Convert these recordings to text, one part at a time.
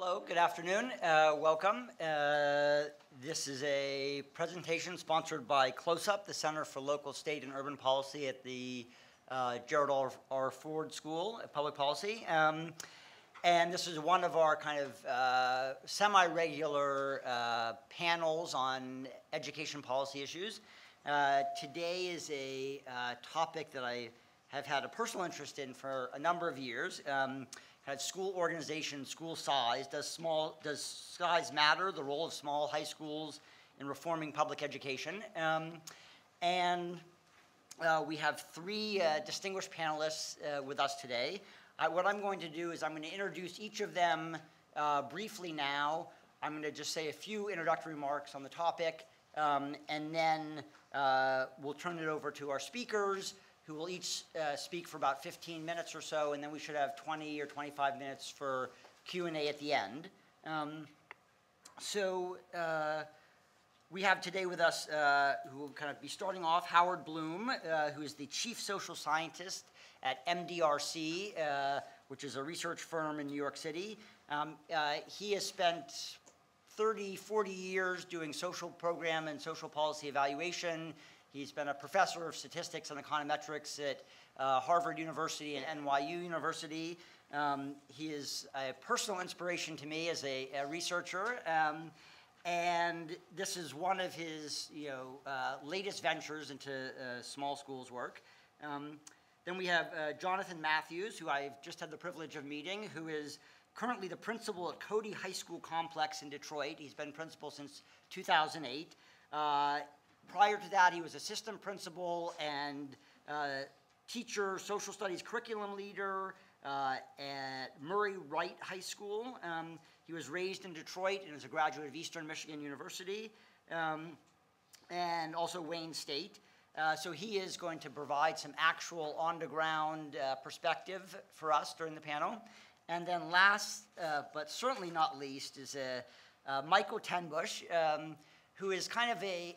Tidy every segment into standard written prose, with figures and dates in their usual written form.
Hello, good afternoon. Welcome. This is a presentation sponsored by CLOSE-UP, the Center for Local, State, and Urban Policy at the Gerald R. Ford School of Public Policy. And this is one of our kind of semi-regular panels on education policy issues. Today is a topic that I have had a personal interest in for a number of years. Kind of school organization, school size. Does size matter? The role of small high schools in reforming public education. We have three distinguished panelists with us today. What I'm going to do is I'm going to introduce each of them briefly now. I'm going to just say a few introductory remarks on the topic, and then we'll turn it over to our speakers, who will each speak for about 15 minutes or so, and then we should have 20 or 25 minutes for Q&A at the end. We have today with us, who will kind of be starting off, Howard Bloom, who is the Chief Social Scientist at MDRC, which is a research firm in New York City. He has spent 30, 40 years doing social program and social policy evaluation. He's been a professor of statistics and econometrics at Harvard University and NYU University. He is a personal inspiration to me as a researcher, and this is one of his latest ventures into small schools work. Then we have Jonathan Matthews, who I've just had the privilege of meeting, who is currently the principal at Codi High School Complex in Detroit. He's been principal since 2008. Prior to that, he was assistant principal and teacher, social studies curriculum leader at Murray Wright High School. He was raised in Detroit and is a graduate of Eastern Michigan University and also Wayne State. So he is going to provide some actual on-the-ground perspective for us during the panel. And then last, but certainly not least, is Michael Tenbush, who is kind of a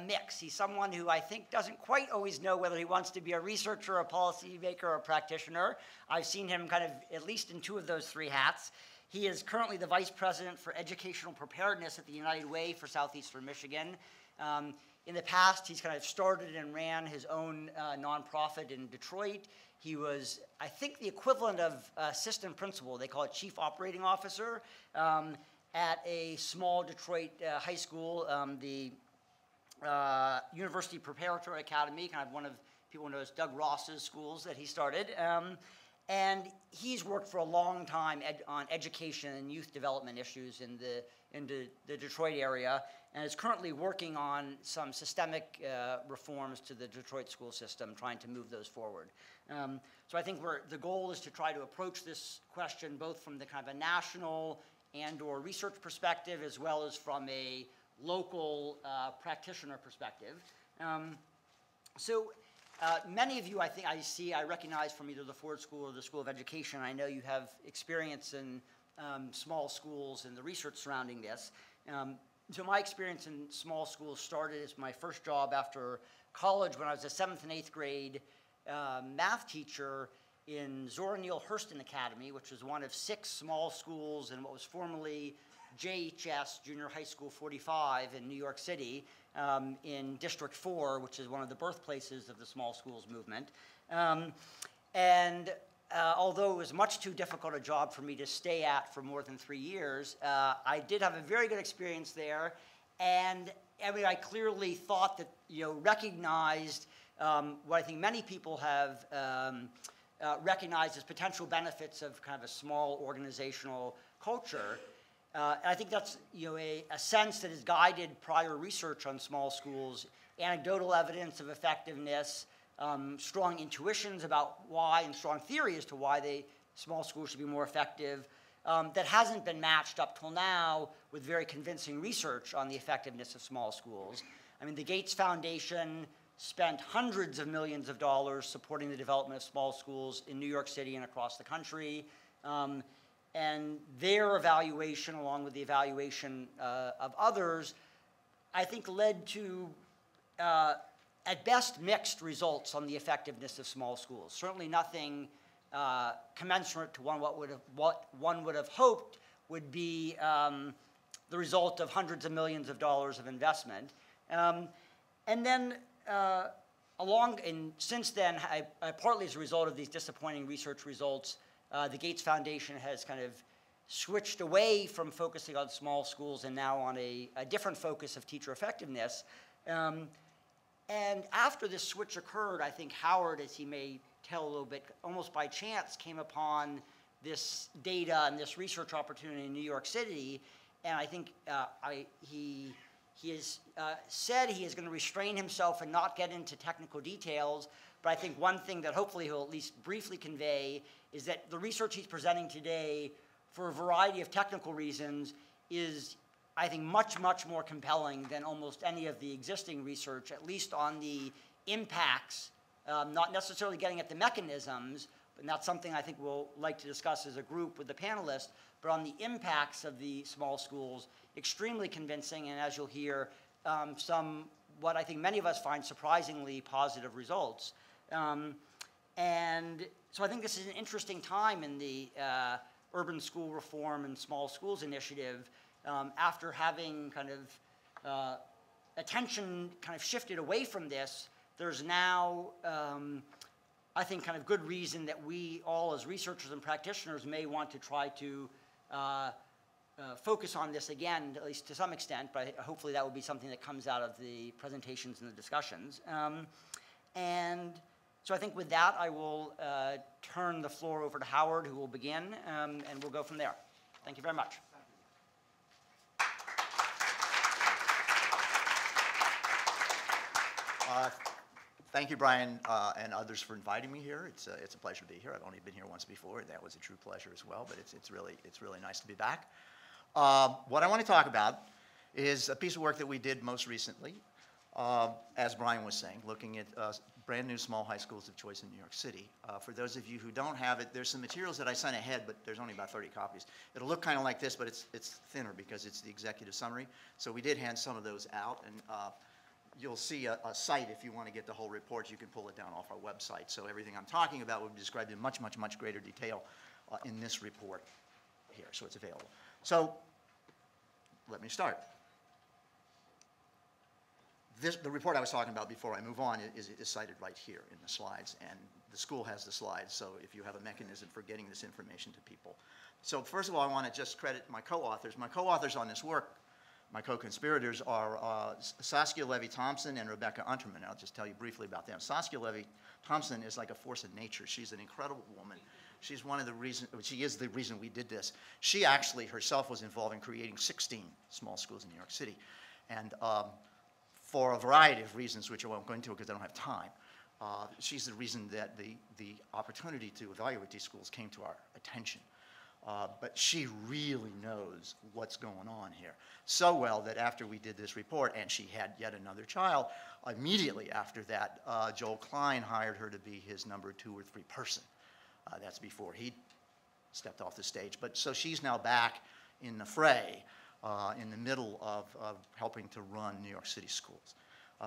mix. He's someone who I think doesn't quite always know whether he wants to be a researcher, a policymaker, or a practitioner. I've seen him kind of at least in two of those three hats. He is currently the Vice President for Educational Preparedness at the United Way for Southeastern Michigan. In the past, he's kind of started and ran his own nonprofit in Detroit. He was, I think, the equivalent of assistant principal. They call it Chief Operating Officer. At a small Detroit high school, the University Preparatory Academy, kind of one of people knows Doug Ross's schools that he started. And he's worked for a long time on education and youth development issues in the Detroit area, and is currently working on some systemic reforms to the Detroit school system, trying to move those forward. So I think the goal is to try to approach this question both from the kind of a national and/or research perspective, as well as from a local practitioner perspective. Many of you, I recognize from either the Ford School or the School of Education. I know you have experience in small schools and the research surrounding this. So my experience in small schools started as my first job after college when I was a 7th and 8th grade math teacher in Zora Neale Hurston Academy, which was one of 6 small schools in what was formerly JHS, Junior High School 45 in New York City, in District 4, which is one of the birthplaces of the small schools movement. Although it was much too difficult a job for me to stay at for more than 3 years, I did have a very good experience there, and I clearly thought that, recognized what I think many people have recognized as potential benefits of kind of a small organizational culture. And I think that's a sense that has guided prior research on small schools, anecdotal evidence of effectiveness, strong intuitions about why, and strong theory as to why small schools should be more effective, that hasn't been matched up till now with very convincing research on the effectiveness of small schools. The Gates Foundation spent hundreds of millions of dollars supporting the development of small schools in New York City and across the country. And their evaluation, along with the evaluation of others, I think led to, at best, mixed results on the effectiveness of small schools. Certainly nothing commensurate to what one would have hoped would be the result of hundreds of millions of dollars of investment. And then since then, partly as a result of these disappointing research results, the Gates Foundation has kind of switched away from focusing on small schools and now on a different focus of teacher effectiveness. And after this switch occurred, I think Howard, as he may tell a little bit, almost by chance came upon this data and this research opportunity in New York City. And I think he has said he is going to restrain himself and not get into technical details. But I think one thing that hopefully he'll at least briefly convey is that the research he's presenting today, for a variety of technical reasons, is, I think, much, much more compelling than almost any of the existing research, at least on the impacts, not necessarily getting at the mechanisms, but that's something I think we'll like to discuss as a group with the panelists, but on the impacts of the small schools, extremely convincing, and as you'll hear, some, what I think many of us find surprisingly positive results. And so I think this is an interesting time in the urban school reform and small schools initiative, after having kind of attention kind of shifted away from this. There's now, I think, kind of good reason that we all as researchers and practitioners may want to try to focus on this again, at least to some extent, but hopefully that will be something that comes out of the presentations and the discussions. And so I think with that, I will turn the floor over to Howard, who will begin, and we'll go from there. Thank you very much. Thank you, Brian, and others for inviting me here. It's a pleasure to be here. I've only been here once before, and that was a true pleasure as well, but it's really nice to be back. What I want to talk about is a piece of work that we did most recently, as Brian was saying, looking at brand new small high schools of choice in New York City. For those of you who don't have it, there's some materials that I sent ahead, but there's only about 30 copies. It'll look kind of like this, but it's thinner because it's the executive summary. So we did hand some of those out, and you'll see a site if you want to get the whole report. You can pull it down off our website. So everything I'm talking about will be described in much, much, much greater detail in this report here. So it's available. So let me start. The report I was talking about before I move on is cited right here in the slides, and the school has the slides, so if you have a mechanism for getting this information to people. So first of all, I want to just credit my co-authors. My co-authors on this work, my co-conspirators, are Saskia Levy-Thompson and Rebecca Unterman. I'll just tell you briefly about them. Saskia Levy-Thompson is like a force of nature. She's an incredible woman. She's one of the reasons, she is the reason we did this. She actually herself was involved in creating 16 small schools in New York City. And for a variety of reasons, which I won't go into because I don't have time, she's the reason that the opportunity to evaluate these schools came to our attention. But she really knows what's going on here. So well that after we did this report, and she had yet another child, immediately after that, Joel Klein hired her to be his number 2 or 3 person. That's before he stepped off the stage. But so she's now back in the fray, in the middle of helping to run New York City schools.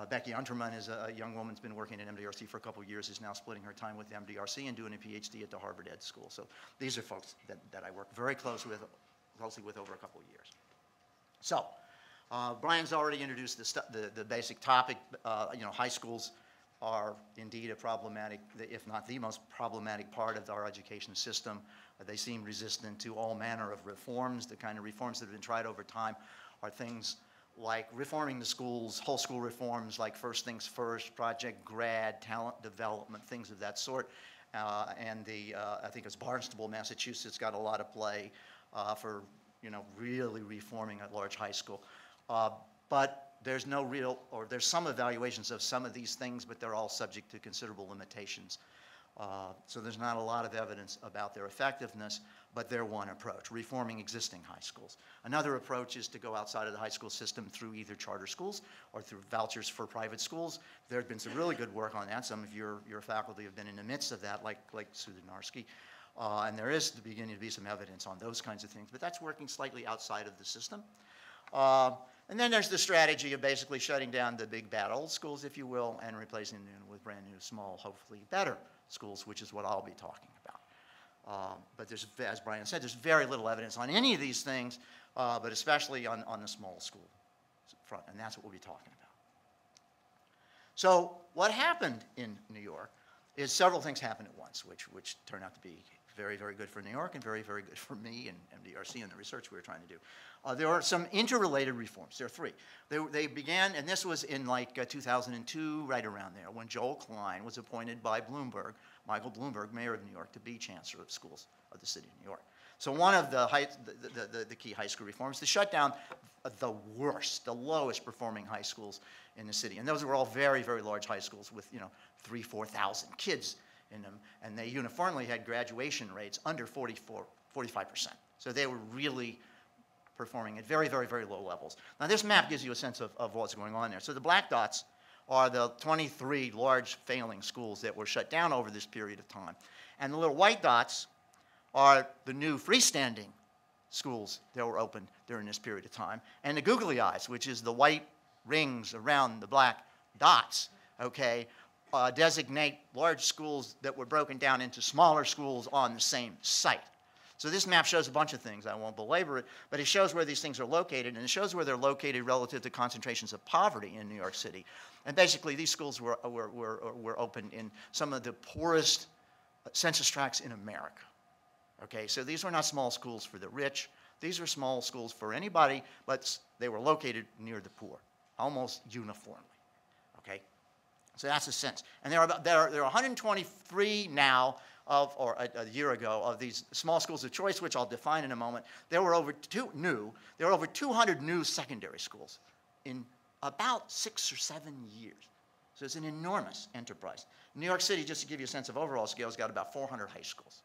Becky Unterman is a young woman who's been working at MDRC for a couple of years, is now splitting her time with MDRC and doing a PhD at the Harvard Ed School. So these are folks that I work very closely with over a couple of years. So Brian's already introduced the basic topic. High schools are indeed a problematic, if not the most problematic part of our education system. They seem resistant to all manner of reforms. The kind of reforms that have been tried over time are things like reforming the schools, whole school reforms like First Things First, Project Grad, talent development, things of that sort. And I think it's Barnstable, Massachusetts got a lot of play for really reforming a large high school. But there's no real, or there's some evaluations of some of these things, but they're all subject to considerable limitations. So there's not a lot of evidence about their effectiveness, but they're one approach, reforming existing high schools. Another approach is to go outside of the high school system through either charter schools or through vouchers for private schools. There have been some really good work on that. Some of your faculty have been in the midst of that, like Sue Donarski. And there is beginning to be some evidence on those kinds of things, but that's working slightly outside of the system. And then there's the strategy of basically shutting down the big bad old schools, if you will, and replacing them with brand new, small, hopefully better schools, which is what I'll be talking But there's, as Brian said, there's very little evidence on any of these things, but especially on the small school front, and that's what we'll be talking about. So what happened in New York is several things happened at once, which turned out to be very, very good for New York and very, very good for me and MDRC and the research we were trying to do. There are some interrelated reforms. There are three. They began, and this was in like 2002, right around there, when Joel Klein was appointed by Bloomberg, Michael Bloomberg, mayor of New York, to be chancellor of schools of the city of New York. So one of the key high school reforms to shut down the worst, the lowest performing high schools in the city. And those were all very, very large high schools with, 3,000, 4,000 kids in them. And they uniformly had graduation rates under 45%. So they were really performing at very, very, very low levels. Now this map gives you a sense of what's going on there. So the black dots are the 23 large failing schools that were shut down over this period of time. And the little white dots are the new freestanding schools that were opened during this period of time. And the googly eyes, which is the white rings around the black dots, okay, designate large schools that were broken down into smaller schools on the same site. So this map shows a bunch of things. I won't belabor it, but it shows where these things are located, and it shows where they're located relative to concentrations of poverty in New York City. And basically, these schools were opened in some of the poorest census tracts in America. Okay, so these were not small schools for the rich. These were small schools for anybody, but they were located near the poor, almost uniformly. Okay, so that's a sense. And there are 123 now or a year ago, of these small schools of choice, which I'll define in a moment. There were over 200 new secondary schools in about 6 or 7 years. So it's an enormous enterprise. New York City, just to give you a sense of overall scale, has got about 400 high schools.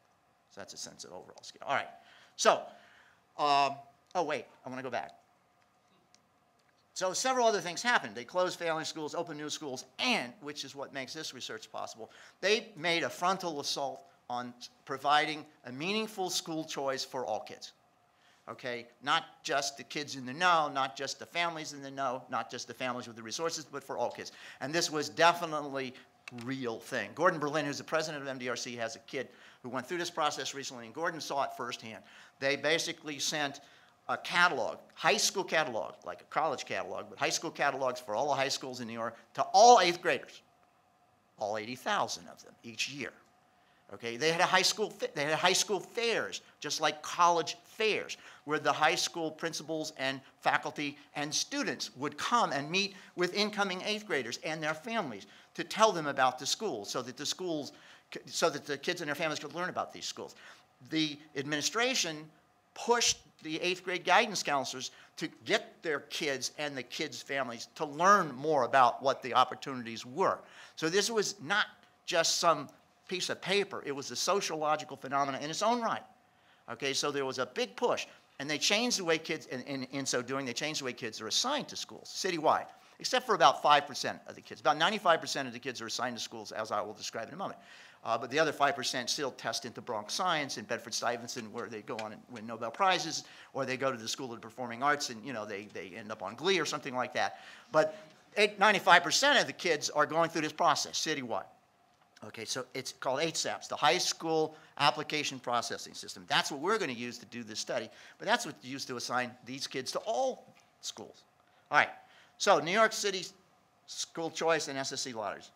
So that's a sense of overall scale. All right. So, oh wait, I want to go back. So several other things happened. They closed failing schools, opened new schools, and, which is what makes this research possible, they made a frontal assault on providing a meaningful school choice for all kids. Okay, not just the kids in the know, not just the families in the know, not just the families with the resources, but for all kids. And this was definitely a real thing. Gordon Berlin, who's the president of MDRC, has a kid who went through this process recently, and Gordon saw it firsthand. They basically sent a catalog, high school catalog, like a college catalog, but high school catalogs for all the high schools in New York to all 8th graders, all 80,000 of them each year. Okay, they had high school fairs, just like college fairs, where the high school principals and faculty and students would come and meet with incoming 8th graders and their families to tell them about the schools, so that the kids and their families could learn about these schools. The administration pushed the 8th grade guidance counselors to get their kids and the kids' families to learn more about what the opportunities were. So this was not just some piece of paper. It was a sociological phenomenon in its own right. Okay, so there was a big push, and they changed the way kids, in so doing, they changed the way kids are assigned to schools, citywide, except for about 5% of the kids. About 95% of the kids are assigned to schools, as I will describe in a moment. But the other 5% still test into Bronx Science and Bedford-Stuyvesant, where they go on and win Nobel Prizes, or they go to the School of the Performing Arts and they end up on Glee or something like that. But 95% of the kids are going through this process citywide. Okay, so it's called HSAPS, the High School Application Processing System. That's what we're going to use to do this study, but that's what's used to assign these kids to all schools. All right, so New York City school choice and SSC lotteries.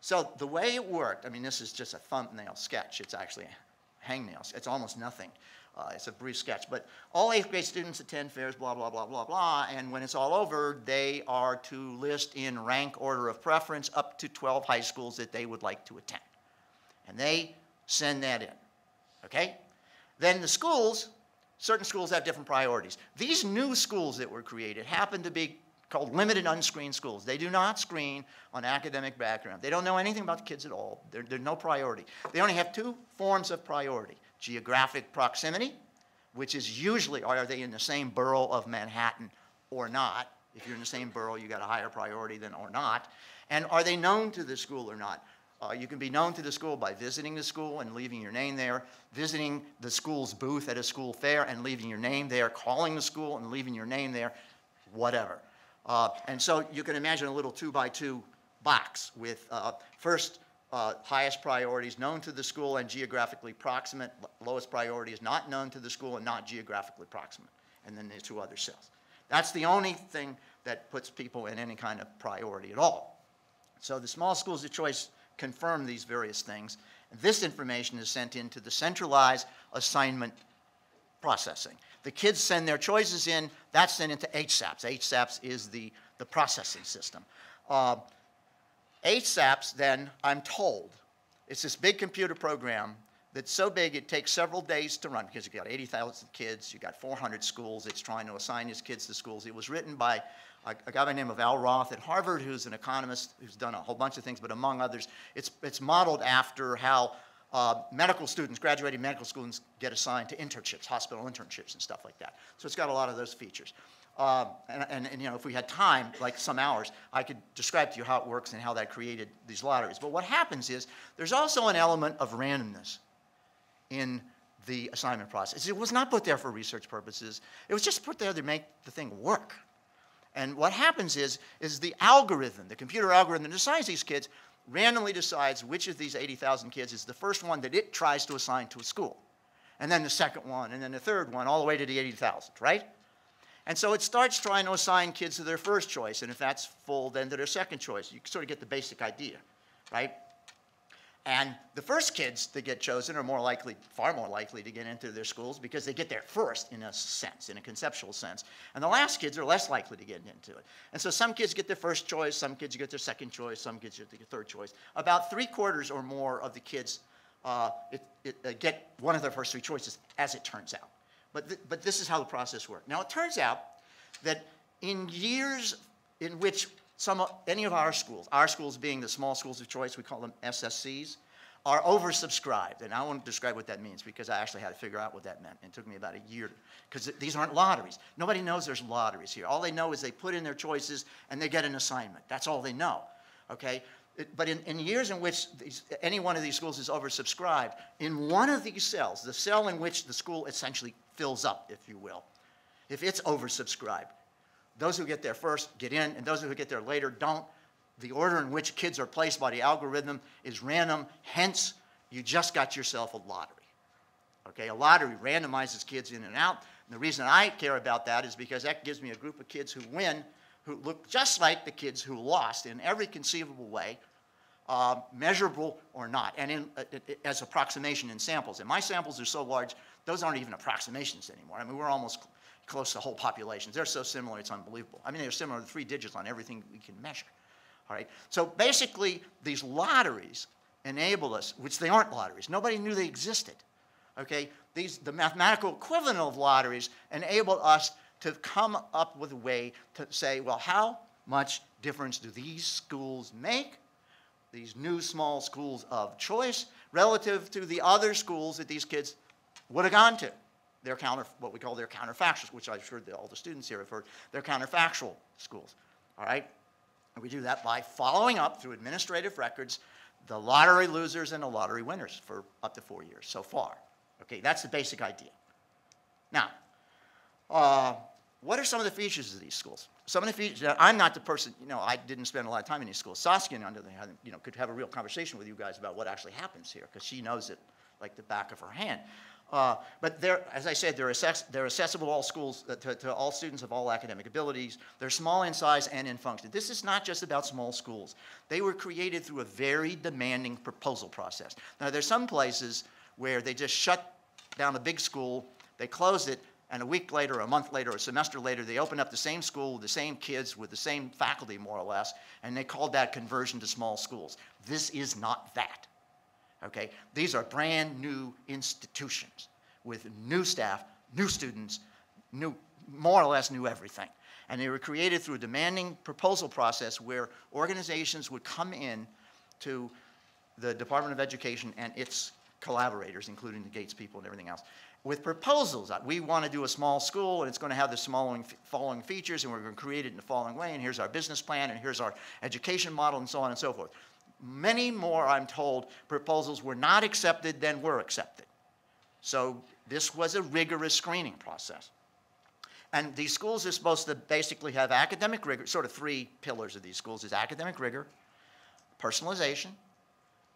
So the way it worked, I mean, this is just a thumbnail sketch. It's actually a hangnail. It's almost nothing. It's a brief sketch. But all 8th grade students attend fairs, blah, blah, blah, blah, blah. And when it's all over, they are to list in rank order of preference up to 12 high schools that they would like to attend. And they send that in. Okay? Then the schools, certain schools have different priorities. These new schools that were created happen to be called limited unscreened schools. They do not screen on academic background. They don't know anything about the kids at all. They're no priority. They only have 2 forms of priority. Geographic proximity, which is usually, are they in the same borough of Manhattan or not? If you're in the same borough, you got a higher priority than or not. And are they known to the school or not? You can be known to the school by visiting the school and leaving your name there, visiting the school's booth at a school fair and leaving your name there, calling the school and leaving your name there, whatever. And so you can imagine a little 2x2 box with first highest priorities known to the school and geographically proximate. Lowest priority is not known to the school and not geographically proximate. And then there's 2 other cells. That's the only thing that puts people in any kind of priority at all. So the small schools of choice confirm these various things. This information is sent into the centralized assignment processing. The kids send their choices in. That's sent into HSAPs. HSAPs is the processing system. HSAPs, then, I'm told, it's this big computer program that's so big it takes several days to run because you've got 80,000 kids, you've got 400 schools, it's trying to assign these kids to schools. It was written by a guy by the name of Al Roth at Harvard, who's an economist who's done a whole bunch of things, but among others, it's modeled after how medical students, graduating medical students, get assigned to internships, hospital internships and stuff like that. So it's got a lot of those features. And you know, if we had time, like some hours, I could describe to you how it works and how that created these lotteries. But what happens is there's also an element of randomness in the assignment process. It was not put there for research purposes. It was just put there to make the thing work. And what happens is the algorithm, the computer algorithm that assigns these kids, randomly decides which of these 80,000 kids is the first one that it tries to assign to a school. And then the second one, and then the third one, all the way to the 80,000, right? And so it starts trying to assign kids to their first choice, and if that's full, then to their second choice. You sort of get the basic idea, right? And the first kids that get chosen are more likely, far more likely to get into their schools because they get there first in a sense, in a conceptual sense. And the last kids are less likely to get into it. And so some kids get their first choice, some kids get their second choice, some kids get their third choice. About 3/4 or more of the kids get one of their first 3 choices, as it turns out. But this is how the process works. Now, it turns out that in years in which any of our schools being the small schools of choice, we call them SSCs, are oversubscribed. And I want to describe what that means because I actually had to figure out what that meant. It took me about a year because these aren't lotteries. Nobody knows there's lotteries here. All they know is they put in their choices and they get an assignment. That's all they know, okay? But in years in which any one of these schools is oversubscribed, in one of these cells, the cell in which the school essentially fills up, if you will, if it's oversubscribed, those who get there first get in, and those who get there later don't. The order in which kids are placed by the algorithm is random, hence, you just got yourself a lottery. Okay, a lottery randomizes kids in and out. And the reason I care about that is because that gives me a group of kids who win, who look just like the kids who lost in every conceivable way, measurable or not, and as approximation in samples. And my samples are so large, those aren't even approximations anymore. I mean, we're almost close to whole populations. They're so similar, it's unbelievable. I mean, they're similar to 3 digits on everything we can measure. All right? So basically, these lotteries enable us, which they aren't lotteries. Nobody knew they existed. Okay? The mathematical equivalent of lotteries enable us to come up with a way to say, well, how much difference do these schools make, these new small schools of choice, relative to the other schools that these kids would have gone to? They're what we call their counterfactuals, which I'm sure all the students here have heard. They're counterfactual schools, all right? And we do that by following up through administrative records the lottery losers and the lottery winners for up to 4 years so far. Okay, that's the basic idea. Now, what are some of the features of these schools? Some of the features, I'm not the person, you know, I didn't spend a lot of time in these schools. Saskia, on the other hand, you know, could have a real conversation with you guys about what actually happens here, because she knows it like the back of her hand. But as I said, they're accessible to all schools, to all students of all academic abilities. They're small in size and in function. This is not just about small schools. They were created through a very demanding proposal process. Now, there's some places where they just shut down a big school, they close it, and a week later, a month later, a semester later, they open up the same school with the same kids, with the same faculty, more or less, and they called that conversion to small schools. This is not that. Okay? These are brand new institutions with new staff, new students, more or less new everything. And they were created through a demanding proposal process where organizations would come in to the Department of Education and its collaborators, including the Gates people and everything else, with proposals. We want to do a small school, and it's going to have the following features, and we're going to create it in the following way, and here's our business plan, and here's our education model, and so on and so forth. Many more, I'm told, proposals were not accepted than were accepted. So this was a rigorous screening process. And these schools are supposed to basically have academic rigor, sort of 3 pillars of these schools is academic rigor, personalization,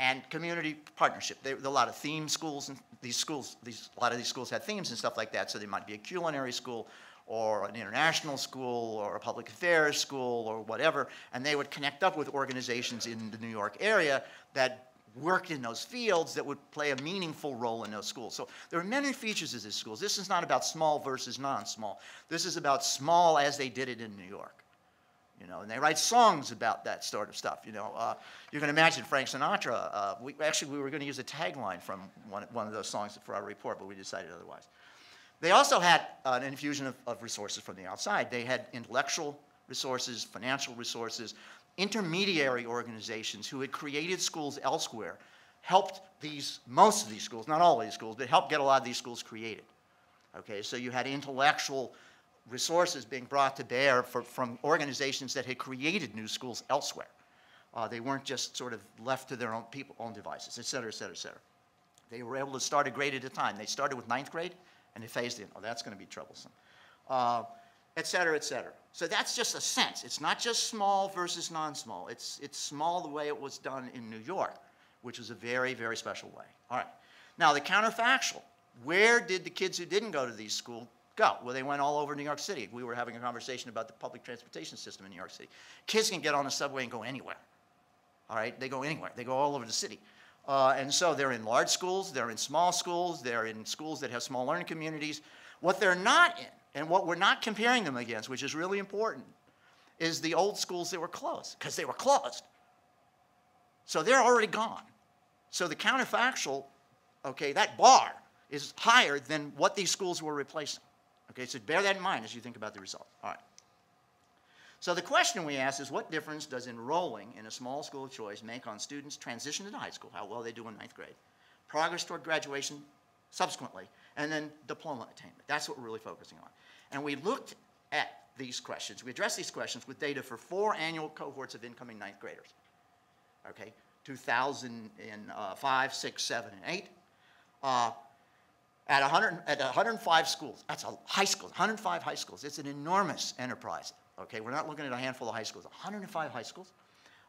and community partnership. There are a lot of theme schools, and a lot of these schools had themes and stuff like that, so there might be a culinary school, or an international school, or a public affairs school, or whatever, and they would connect up with organizations in the New York area that worked in those fields that would play a meaningful role in those schools. So there are many features of these schools. This is not about small versus non-small. This is about small as they did it in New York. You know, and they write songs about that sort of stuff. You know, you can imagine Frank Sinatra. We were going to use a tagline from one of those songs for our report, but we decided otherwise. They also had an infusion of resources from the outside. They had intellectual resources, financial resources, intermediary organizations who had created schools elsewhere, helped most of these schools, not all of these schools, but helped get a lot of these schools created. Okay, so you had intellectual resources being brought to bear from organizations that had created new schools elsewhere. They weren't just sort of left to their own devices, et cetera, et cetera, et cetera. They were able to start a grade at a time. They started with 9th grade, and they phased in. Oh, that's going to be troublesome, et cetera, et cetera. So that's just a sense. It's not just small versus non-small. It's small the way it was done in New York, which was a very, very special way. All right. Now, the counterfactual. Where did the kids who didn't go to these schools go? Well, they went all over New York City. We were having a conversation about the public transportation system in New York City. Kids can get on the subway and go anywhere. All right? They go anywhere. They go all over the city. And so they're in large schools, they're in small schools, they're in schools that have small learning communities. What they're not in, and what we're not comparing them against, which is really important, is the old schools that were closed, because they were closed. So they're already gone. So the counterfactual, okay, that bar is higher than what these schools were replacing. Okay, so bear that in mind as you think about the result. All right. So the question we ask is, what difference does enrolling in a small school of choice make on students' transition into high school, how well they do in 9th grade, progress toward graduation subsequently, and then diploma attainment? That's what we're really focusing on. And we looked at these questions. We addressed these questions with data for 4 annual cohorts of incoming 9th graders. Okay, 2005, 6, 7, and 8. At 105 schools. That's a high school, 105 high schools. It's an enormous enterprise. Okay, we're not looking at a handful of high schools. 105 high schools.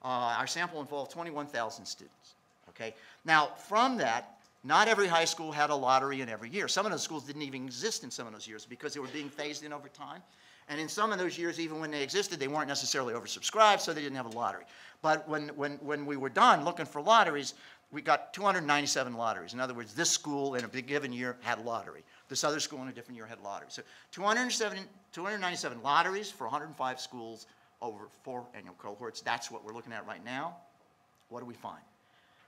Our sample involved 21,000 students. Okay, now from that, not every high school had a lottery in every year. Some of those schools didn't even exist in some of those years because they were being phased in over time. And in some of those years, even when they existed, they weren't necessarily oversubscribed, so they didn't have a lottery. But when we were done looking for lotteries, we got 297 lotteries. In other words, this school in a given year had a lottery. This other school in a different year had lotteries. So 297 lotteries for 105 schools over 4 annual cohorts. That's what we're looking at right now. What do we find?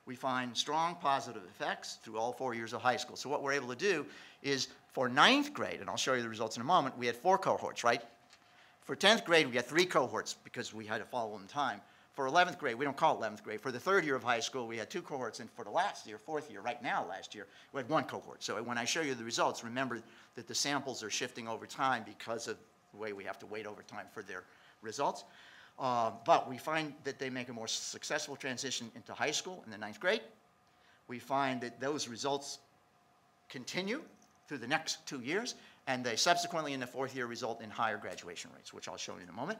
We find strong positive effects through all 4 years of high school. So what we're able to do is for 9th grade, and I'll show you the results in a moment, we had 4 cohorts, right? For 10th grade, we had 3 cohorts because we had to follow in time. For 11th grade, we don't call it 11th grade. For the 3rd year of high school, we had 2 cohorts, and for the last year, 4th year, right now last year, we had 1 cohort. So when I show you the results, remember that the samples are shifting over time because of the way we have to wait over time for their results. But we find that they make a more successful transition into high school in the 9th grade. We find that those results continue through the next 2 years, and they subsequently in the 4th year result in higher graduation rates, which I'll show you in a moment.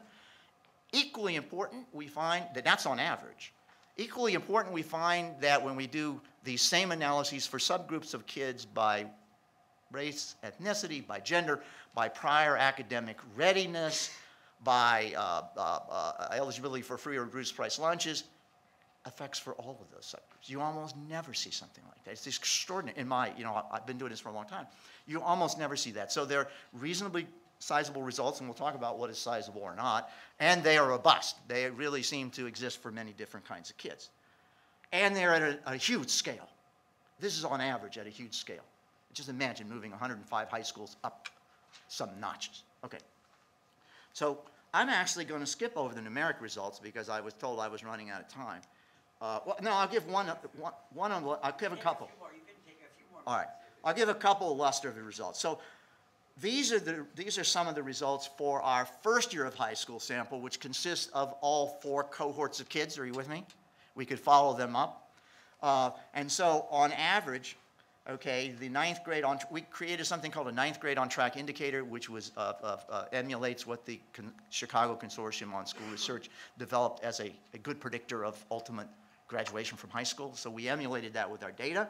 Equally important, we find that that's on average. Equally important, we find that when we do these same analyses for subgroups of kids by race, ethnicity, by gender, by prior academic readiness, by eligibility for free or reduced price lunches, effects for all of those subgroups. You almost never see something like that. It's extraordinary. I've been doing this for a long time. You almost never see that. So they're reasonably sizable results, and we'll talk about what is sizable or not, and they are robust. They really seem to exist for many different kinds of kids. And they're at a huge scale. This is on average at a huge scale. Just imagine moving 105 high schools up some notches. Okay. So I'm actually going to skip over the numeric results because I was told I was running out of time. No, I'll give one. I'll give a couple. You can take a few more. All right. I'll give a couple illustrative results. So these are some of the results for our 1st year of high school sample, which consists of all 4 cohorts of kids. Are you with me? We could follow them up. And so on average, okay, the 9th grade we created something called a 9th grade on track indicator, which was emulates what the Chicago Consortium on School Research developed as a good predictor of ultimate graduation from high school. So we emulated that with our data.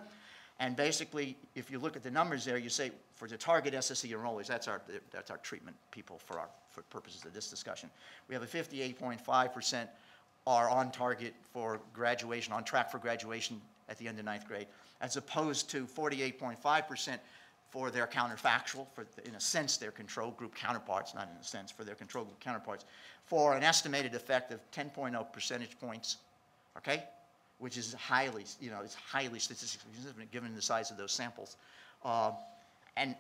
And basically, if you look at the numbers there, you say for the target SSE enrollees, that's our treatment people for purposes of this discussion. We have a 58.5% are on target for graduation, on track for graduation at the end of 9th grade, as opposed to 48.5% for their counterfactual, in a sense, their control group counterparts, not in a sense, for their control group counterparts, for an estimated effect of 10.0 percentage points, okay? Which is highly, it's highly statistically significant given the size of those samples. And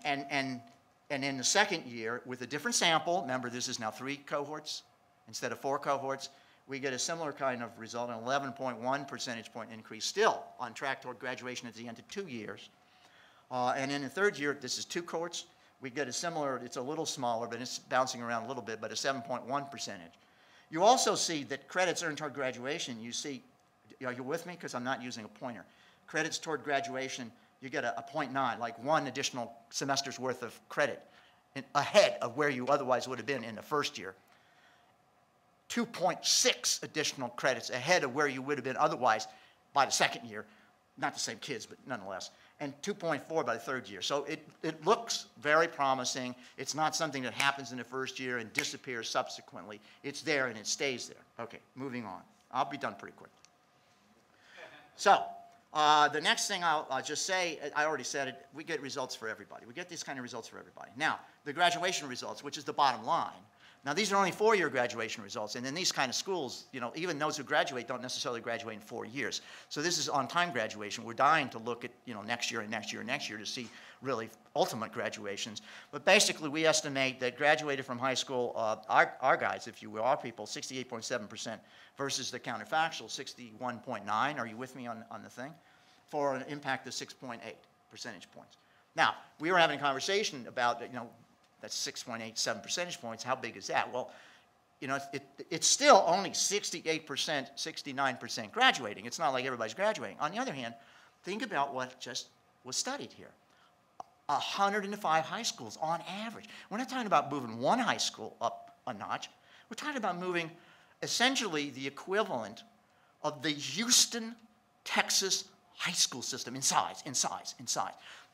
in the second year, with a different sample, remember this is now 3 cohorts instead of 4 cohorts, we get a similar kind of result, an 11.1 percentage point increase, still on track toward graduation at the end of 2 years. And in the third year, this is 2 cohorts, we get a similar, it's a little smaller, but it's bouncing around a little bit, but a 7.1 percentage. You also see that credits earned toward graduation, you see, are you with me? Because I'm not using a pointer. Credits toward graduation, you get a 0.9, like 1 additional semester's worth of credit ahead of where you otherwise would have been in the first year. 2.6 additional credits ahead of where you would have been otherwise by the second year. Not the same kids, but nonetheless. And 2.4 by the third year. So it looks very promising. It's not something that happens in the first year and disappears subsequently. It's there and it stays there. Okay, moving on. I'll be done pretty quick. So the next thing I'll just say, I already said it, we get results for everybody. We get these kind of results for everybody. Now, the graduation results, which is the bottom line. Now, these are only 4-year graduation results, and in these kind of schools, even those who graduate don't necessarily graduate in 4 years. So this is on-time graduation. We're dying to look at, next year and next year and next year to see really ultimate graduations. But basically, we estimate that graduated from high school, our guys, if you will, our people, 68.7% versus the counterfactual, 61.9. Are you with me on the thing? For an impact of 6.8 percentage points. Now, we were having a conversation about, that's 6.87 percentage points. How big is that? Well, it's still only 68%, 69% graduating. It's not like everybody's graduating. On the other hand, think about what just was studied here. 105 high schools on average. We're not talking about moving one high school up a notch. We're talking about moving essentially the equivalent of the Houston, Texas high school system in size.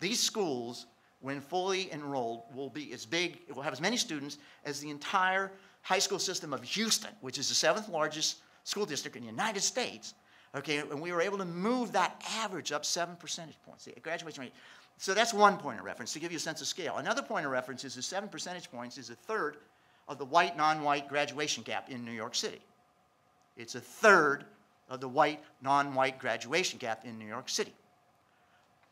These schools, when fully enrolled, will be as big, it will have as many students as the entire high school system of Houston, which is the 7th largest school district in the United States. Okay, and we were able to move that average up 7 percentage points, the graduation rate. So that's one point of reference to give you a sense of scale. Another point of reference is the 7 percentage points is a third of the white, non-white graduation gap in New York City. It's a third of the white, non-white graduation gap in New York City.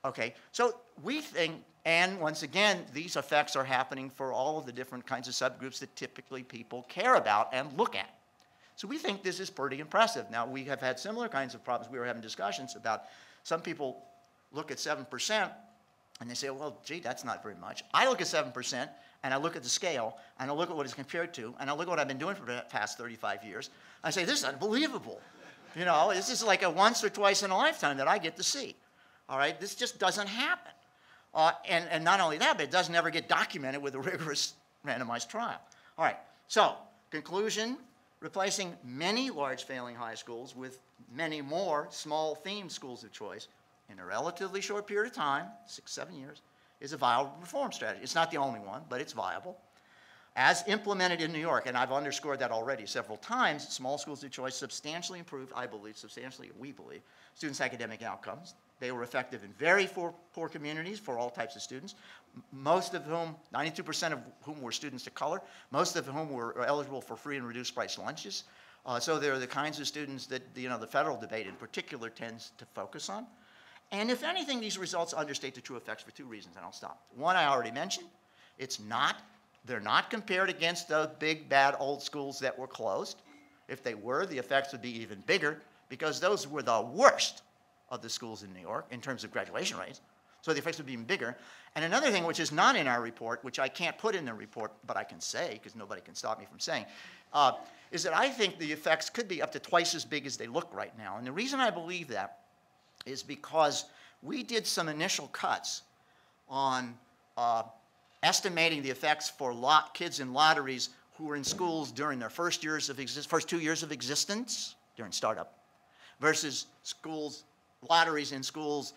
Okay, so we think, and once again, these effects are happening for all of the different kinds of subgroups that typically people care about and look at. So we think this is pretty impressive. Now, we have had similar kinds of problems. We were having discussions about some people look at 7% and they say, well, gee, that's not very much. I look at 7% and I look at the scale and I look at what it's compared to and I look at what I've been doing for the past 35 years. I say, this is unbelievable. This is like a once or twice in a lifetime that I get to see. All right, this just doesn't happen. And not only that, but it doesn't ever get documented with a rigorous randomized trial. All right, so conclusion, replacing many large failing high schools with many more small themed schools of choice in a relatively short period of time, 6, 7 years, is a viable reform strategy. It's not the only one, but it's viable. As implemented in New York, and I've underscored that already several times, small schools of choice substantially improved, I believe, we believe, students' academic outcomes. They were effective in very poor communities for all types of students, most of whom, 92% of whom were students of color, most of whom were eligible for free and reduced price lunches. So they're the kinds of students that the federal debate in particular tends to focus on. And if anything, these results understate the true effects for 2 reasons, and I'll stop. One I already mentioned, they're not compared against the big, bad old schools that were closed. If they were, the effects would be even bigger because those were the worst of the schools in New York in terms of graduation rates. So the effects would be even bigger. And another thing which is not in our report, which I can't put in the report, but I can say, because nobody can stop me from saying, is that I think the effects could be up to twice as big as they look right now. And the reason I believe that is because we did some initial cuts on estimating the effects for kids in lotteries who were in schools during their first 2 years of existence, during startup, versus lotteries in schools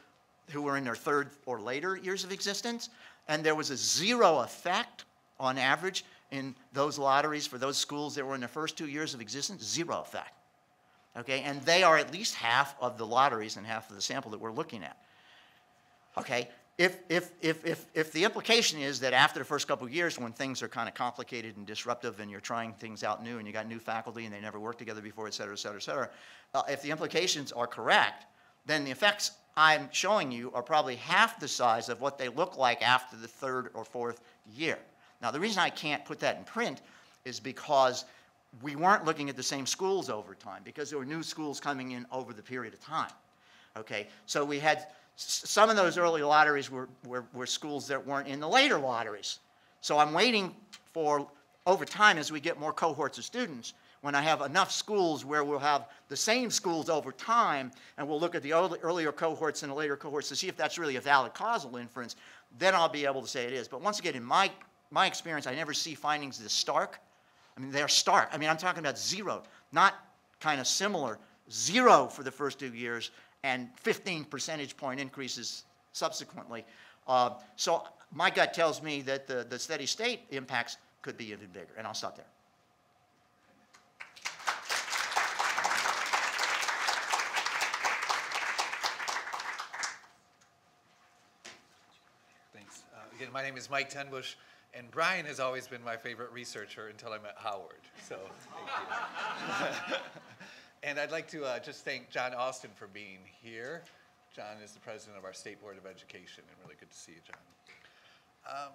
who were in their third or later years of existence. And there was a zero effect on average in those lotteries for those schools that were in their first 2 years of existence, zero effect. Okay, and they are at least half of the lotteries and half of the sample that we're looking at. Okay, if the implication is that after the first couple of years, when things are kind of complicated and disruptive and you're trying things out new and you got new faculty and they never worked together before, et cetera, et cetera, et cetera, if the implications are correct, then the effects I'm showing you are probably half the size of what they look like after the third or fourth year. Now, the reason I can't put that in print is because we weren't looking at the same schools over time, because there were new schools coming in over the period of time. Okay, so we had some of those early lotteries were schools that weren't in the later lotteries. So I'm waiting for, over time, as we get more cohorts of students, when I have enough schools where we'll have the same schools over time, and we'll look at the earlier cohorts and the later cohorts to see if that's really a valid causal inference, then I'll be able to say it is. But once again, in my experience, I never see findings this stark. I mean, they're stark. I mean, I'm talking about zero, not kind of similar. Zero for the first 2 years and 15 percentage point increases subsequently. So my gut tells me that the steady state impacts could be even bigger, and I'll stop there. Thanks. Again, my name is Mike Tenbush, and Brian has always been my favorite researcher until I met Howard. So, thank you. And I'd like to just thank John Austin for being here. John is the president of our State Board of Education, and really good to see you, John.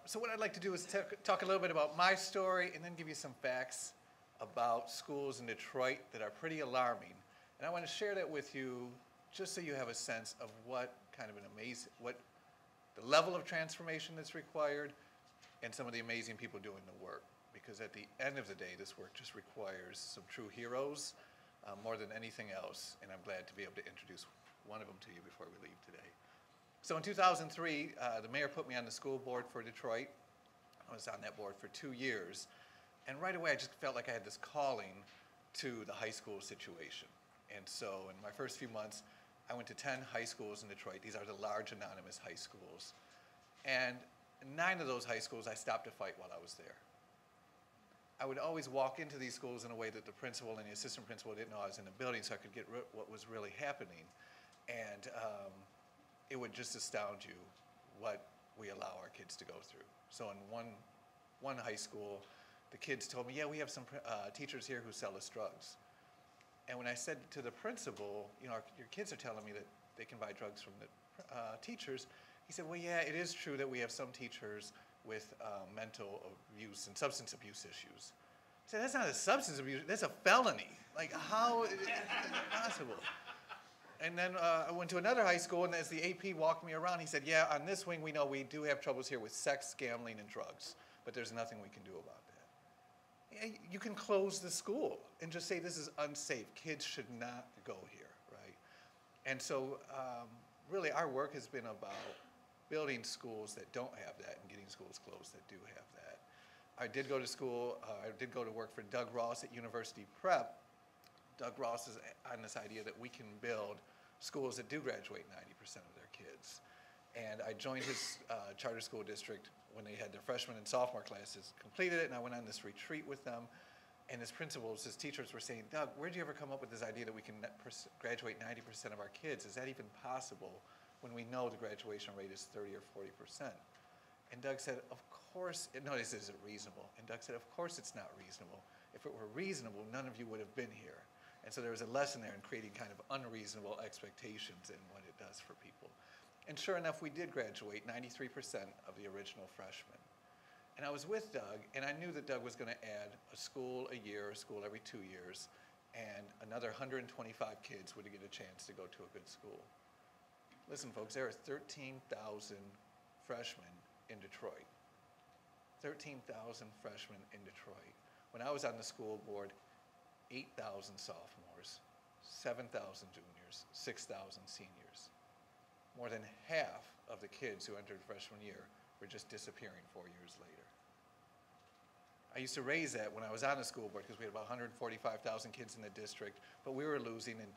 So what I'd like to do is talk a little bit about my story and then give you some facts about schools in Detroit that are pretty alarming. And I want to share that with you just so you have a sense of what kind of what the level of transformation that's required and some of the amazing people doing the work. Because at the end of the day, this work just requires some true heroes more than anything else. And I'm glad to be able to introduce one of them to you before we leave today. So in 2003, the mayor put me on the school board for Detroit. I was on that board for 2 years. And right away, I just felt like I had this calling to the high school situation. And so in my first few months, I went to 10 high schools in Detroit. These are the large anonymous high schools. And 9 of those high schools, I stopped to fight while I was there. I would always walk into these schools in a way that the principal and the assistant principal didn't know I was in the building, so I could get what was really happening. And it would just astound you what we allow our kids to go through. So in one high school, the kids told me, yeah, we have some teachers here who sell us drugs. And when I said to the principal, you know, your kids are telling me that they can buy drugs from the teachers, he said, well, yeah, it is true that we have some teachers with mental abuse and substance abuse issues. I said, that's not a substance abuse, that's a felony. Like, how is it possible? And then I went to another high school, and as the AP walked me around, he said, yeah, on this wing, we know we do have troubles here with sex, gambling, and drugs, but there's nothing we can do about that. Yeah, you can close the school and just say this is unsafe. Kids should not go here, right? And so really our work has been about building schools that don't have that and getting schools closed that do have that. I did go to school, I did go to work for Doug Ross at University Prep. Doug Ross is on this idea that we can build schools that do graduate 90% of their kids. And I joined his charter school district when they had their freshman and sophomore classes completed it, and I went on this retreat with them. And his principals, his teachers were saying, Doug, where'd you ever come up with this idea that we can graduate 90% of our kids? Is that even possible when we know the graduation rate is 30 or 40%? And Doug said, of course, no, this isn't reasonable. And Doug said, of course it's not reasonable. If it were reasonable, none of you would have been here. And so there was a lesson there in creating kind of unreasonable expectations in what it does for people. And sure enough, we did graduate 93% of the original freshmen. And I was with Doug, and I knew that Doug was going to add a school a year, a school every 2 years, and another 125 kids would get a chance to go to a good school. Listen, folks, there are 13,000 freshmen in Detroit. 13,000 freshmen in Detroit. When I was on the school board, 8,000 sophomores, 7,000 juniors, 6,000 seniors. More than half of the kids who entered freshman year were just disappearing 4 years later. I used to raise that when I was on the school board because we had about 145,000 kids in the district, but we were losing, and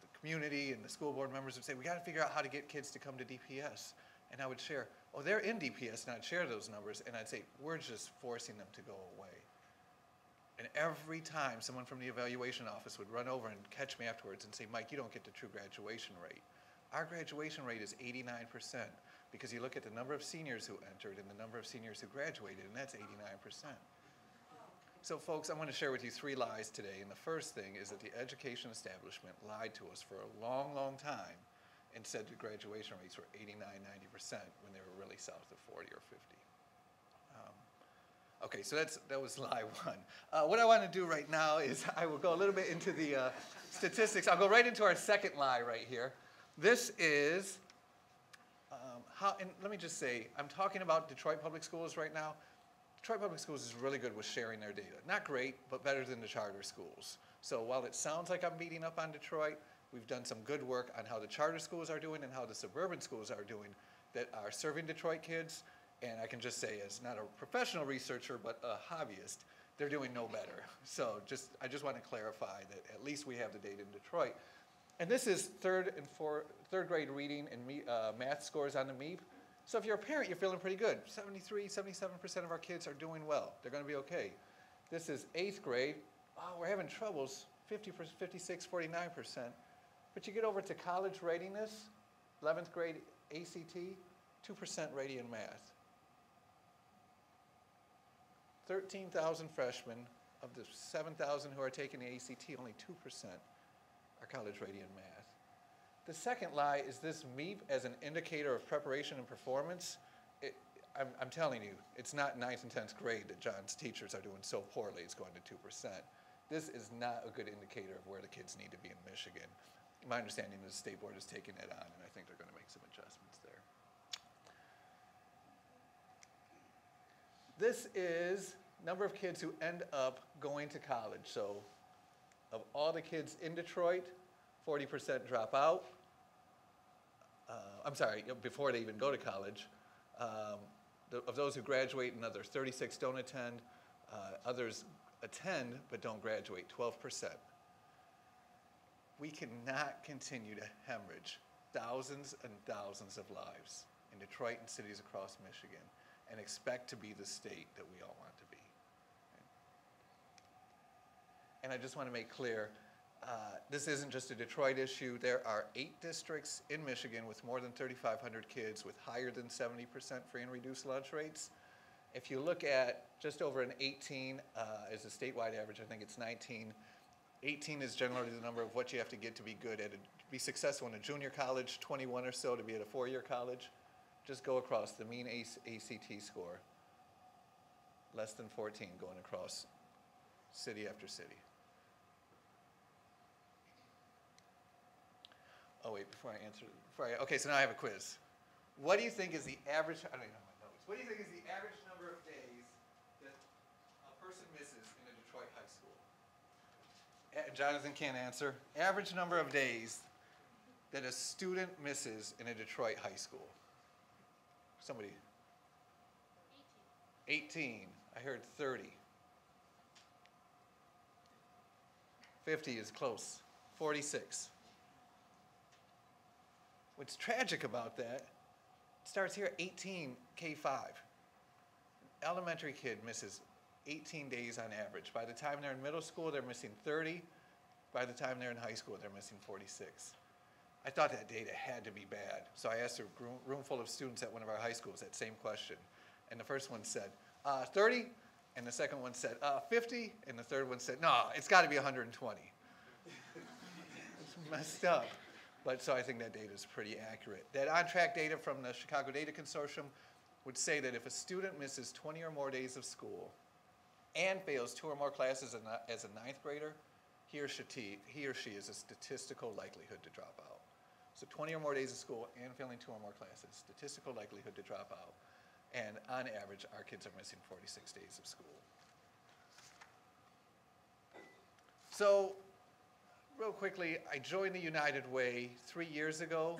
the community and the school board members would say, we got to figure out how to get kids to come to DPS. And I would share, oh, they're in DPS, and I'd share those numbers, and I'd say, we're just forcing them to go away. And every time someone from the evaluation office would run over and catch me afterwards and say, Mike, you don't get the true graduation rate. Our graduation rate is 89%, because you look at the number of seniors who entered and the number of seniors who graduated, and that's 89%. So folks, I want to share with you 3 lies today, and the first thing is that the education establishment lied to us for a long, long time and said the graduation rates were 89, 90% when they were really south of 40 or 50. Okay, so that was lie 1. What I want to do right now is I will go a little bit into the statistics. I'll go right into our second lie right here. This is and let me just say, I'm talking about Detroit Public Schools right now. Detroit Public Schools is really good with sharing their data. Not great, but better than the charter schools. So while it sounds like I'm beating up on Detroit, we've done some good work on how the charter schools are doing and how the suburban schools are doing that are serving Detroit kids. And I can just say, as not a professional researcher, but a hobbyist, they're doing no better. So I just want to clarify that at least we have the data in Detroit. And this is third grade reading and math scores on the MEP. So if you're a parent, you're feeling pretty good. 73, 77% of our kids are doing well. They're going to be okay. This is 8th grade. Oh, we're having troubles, 50%, 56, 49%. But you get over to college readiness, 11th grade ACT, 2% ready in math. 13,000 freshmen, of the 7,000 who are taking the ACT, only 2% are college ready in math. The second lie is this MEP as an indicator of preparation and performance. I'm telling you, it's not 9th and 10th grade that John's teachers are doing so poorly, it's going to 2%. This is not a good indicator of where the kids need to be in Michigan. My understanding is the state board is taking it on, and I think they're going to make some adjustments there. This is number of kids who end up going to college. So of all the kids in Detroit, 40% drop out. I'm sorry, before they even go to college. Of those who graduate, another 36 don't attend. Others attend but don't graduate, 12%. We cannot continue to hemorrhage thousands and thousands of lives in Detroit and cities across Michigan and expect to be the state that we all want to be. And I just want to make clear, this isn't just a Detroit issue. There are 8 districts in Michigan with more than 3,500 kids with higher than 70% free and reduced lunch rates. If you look at just over an 18 as a statewide average, I think it's 19. 18 is generally the number of what you have to get to be good at, be successful in a junior college, 21 or so to be at a 4-year college. Just go across the mean ACT score, less than 14 going across city after city. Oh wait, okay, so now I have a quiz. What do you think is the average, I don't even know my notes. What do you think is the average number of days that a person misses in a Detroit high school? Jonathan can't answer. Average number of days that a student misses in a Detroit high school. Somebody. 18. I heard 30. 50 is close. 46. What's tragic about that, it starts here at 18 K5. An elementary kid misses 18 days on average. By the time they're in middle school, they're missing 30. By the time they're in high school, they're missing 46. I thought that data had to be bad. So I asked a room full of students at one of our high schools that same question. And the first one said, 30. And the second one said, 50. And the third one said, no, it's got to be 120. It's messed up. But so I think that data is pretty accurate. That on-track data from the Chicago Data Consortium would say that if a student misses 20 or more days of school and fails 2 or more classes as a 9th grader, he or she has a statistical likelihood to drop out. So 20 or more days of school and failing 2 or more classes, statistical likelihood to drop out. And on average, our kids are missing 46 days of school. So real quickly, I joined the United Way 3 years ago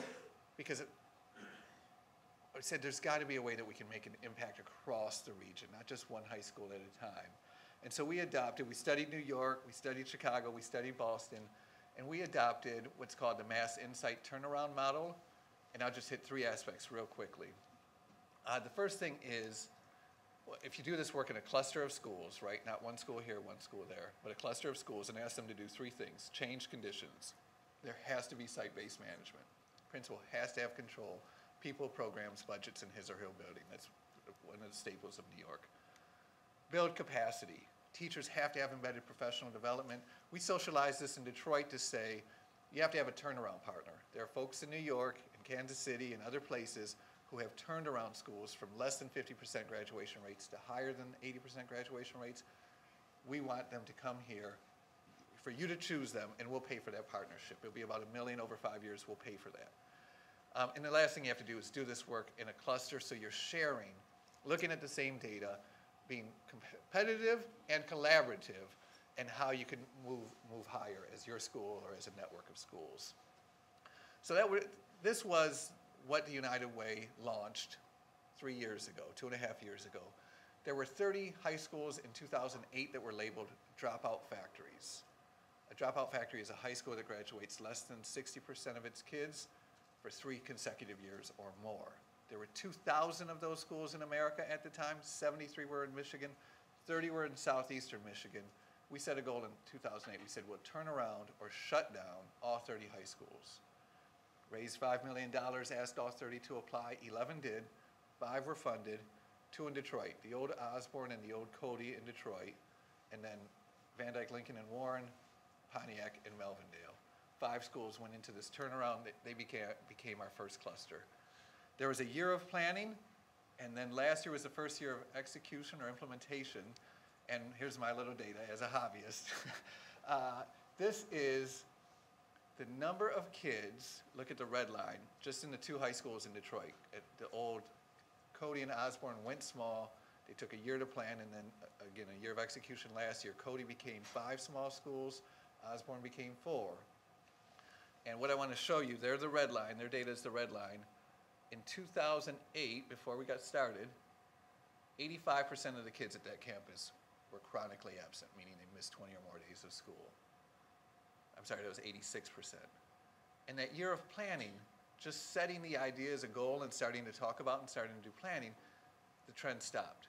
because I said there's got to be a way that we can make an impact across the region, not just one high school at a time. And so we studied New York, we studied Chicago, we studied Boston, And we adopted what's called the Mass Insight Turnaround Model, and I'll just hit 3 aspects real quickly. The first thing is, well, if you do this work in a cluster of schools, right, not one school here, one school there, but a cluster of schools, and ask them to do 3 things. Change conditions. There has to be site-based management. Principal has to have control. People, programs, budgets in his or her building. That's one of the staples of New York. Build capacity. Teachers have to have embedded professional development. We socialize this in Detroit to say, you have to have a turnaround partner. There are folks in New York, in Kansas City, and other places who have turned around schools from less than 50% graduation rates to higher than 80% graduation rates. We want them to come here, for you to choose them, and we'll pay for that partnership. It'll be about $1 million over 5 years. We'll pay for that. And the last thing you have to do is do this work in a cluster, so you're sharing, looking at the same data, being competitive and collaborative, and how you can move higher as your school or as a network of schools. So this was what the United Way launched 3 years ago, 2.5 years ago. There were 30 high schools in 2008 that were labeled dropout factories. A dropout factory is a high school that graduates less than 60% of its kids for 3 consecutive years or more. There were 2,000 of those schools in America at the time. 73 were in Michigan, 30 were in southeastern Michigan. We set a goal in 2008. We said we'll turn around or shut down all 30 high schools. Raised $5 million, asked all 30 to apply. 11 did, 5 were funded, 2 in Detroit, the old Osborne and the old Codi in Detroit, and then Van Dyke, Lincoln, and Warren, Pontiac, and Melvindale. 5 schools went into this turnaround. They became our first cluster. There was a year of planning, and then last year was the first year of execution or implementation. And here's my little data as a hobbyist. This is the number of kids, look at the red line, just in the 2 high schools in Detroit. At the old Codi and Osborne went small. They took a year to plan, and then again, a year of execution last year. Codi became 5 small schools, Osborne became 4. And what I want to show you, they're the red line, their data is the red line. In 2008, before we got started, 85% of the kids at that campus were chronically absent, meaning they missed 20 or more days of school. I'm sorry, that was 86%. And that year of planning, just setting the idea as a goal and starting to talk about and starting to do planning, the trend stopped.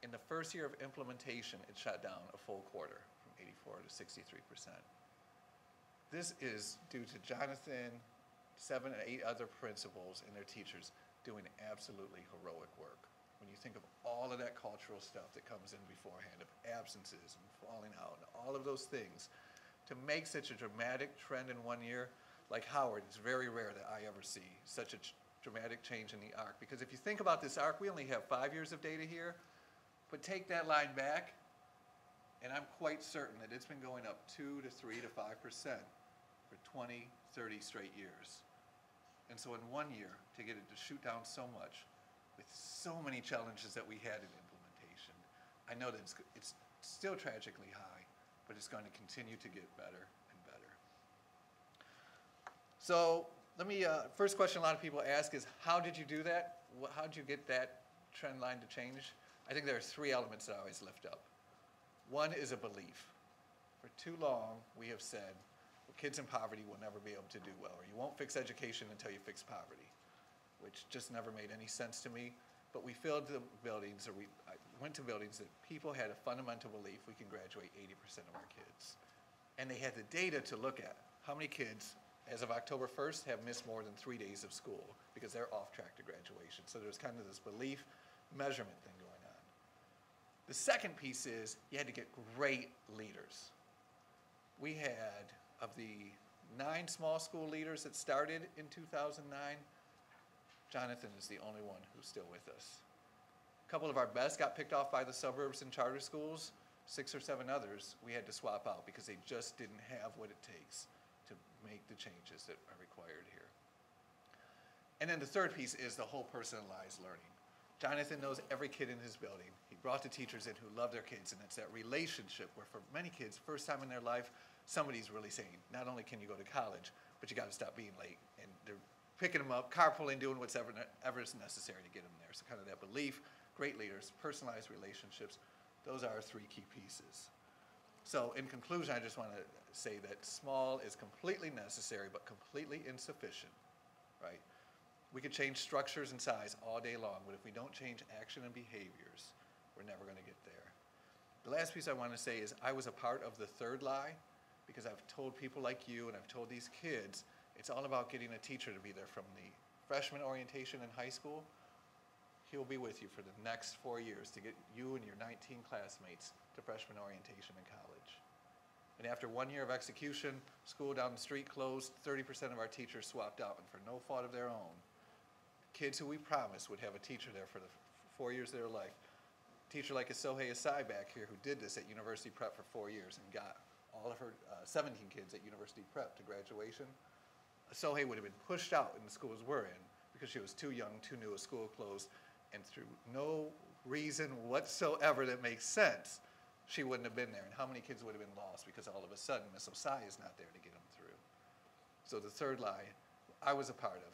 In the first year of implementation, it shut down a full quarter from 84 to 63%. This is due to Jonathan, 7 or 8 other principals and their teachers doing absolutely heroic work. When you think of all of that cultural stuff that comes in beforehand, of absences and falling out and all of those things, to make such a dramatic trend in 1 year, like Howard, it's very rare that I ever see such a dramatic change in the arc. Because if you think about this arc, we only have 5 years of data here, but take that line back, and I'm quite certain that it's been going up 2 to 3 to 5% for 20, 30 straight years. And so in 1 year, to get it to shoot down so much, with so many challenges that we had in implementation, I know that it's still tragically high, but it's going to continue to get better and better. So let me, first question a lot of people ask is, how did you do that? How did you get that trend line to change? I think there are 3 elements that I always lift up. One is a belief. For too long, we have said, well, kids in poverty will never be able to do well, or you won't fix education until you fix poverty, which just never made any sense to me. But we filled the buildings, or I went to buildings that people had a fundamental belief we can graduate 80% of our kids. And they had the data to look at. How many kids, as of October 1st, have missed more than 3 days of school because they're off track to graduation. So there's kind of this belief measurement thing going on. The second piece is you had to get great leaders. We had, of the 9 small school leaders that started in 2009, Jonathan is the only one who's still with us. A couple of our best got picked off by the suburbs and charter schools. 6 or 7 others we had to swap out because they just didn't have what it takes to make the changes that are required here. And then the third piece is the whole personalized learning. Jonathan knows every kid in his building. He brought the teachers in who love their kids, and it's that relationship where for many kids, first time in their life, somebody's really saying, not only can you go to college, but you got to stop being late. And they're picking them up, carpooling, doing whatever is necessary to get them there. So kind of that belief, great leaders, personalized relationships, those are our 3 key pieces. So in conclusion, I just want to say that small is completely necessary, but completely insufficient, right? We could change structures and size all day long, but if we don't change action and behaviors, we're never going to get there. The last piece I want to say is I was a part of the third lie, because I've told people like you and I've told these kids, it's all about getting a teacher to be there from the freshman orientation in high school. He'll be with you for the next 4 years to get you and your 19 classmates to freshman orientation in college. And after 1 year of execution, school down the street closed, 30% of our teachers swapped out, and for no fault of their own, kids who we promised would have a teacher there for the 4 years of their life. A teacher like Asohe Asai back here who did this at University Prep for 4 years and got all of her 17 kids at University Prep to graduation. Asohe would have been pushed out in the schools we're in because she was too young, too new, a school closed, and through no reason whatsoever that makes sense, she wouldn't have been there. And how many kids would have been lost because all of a sudden Miss Osai is not there to get them through. So the third lie I was a part of,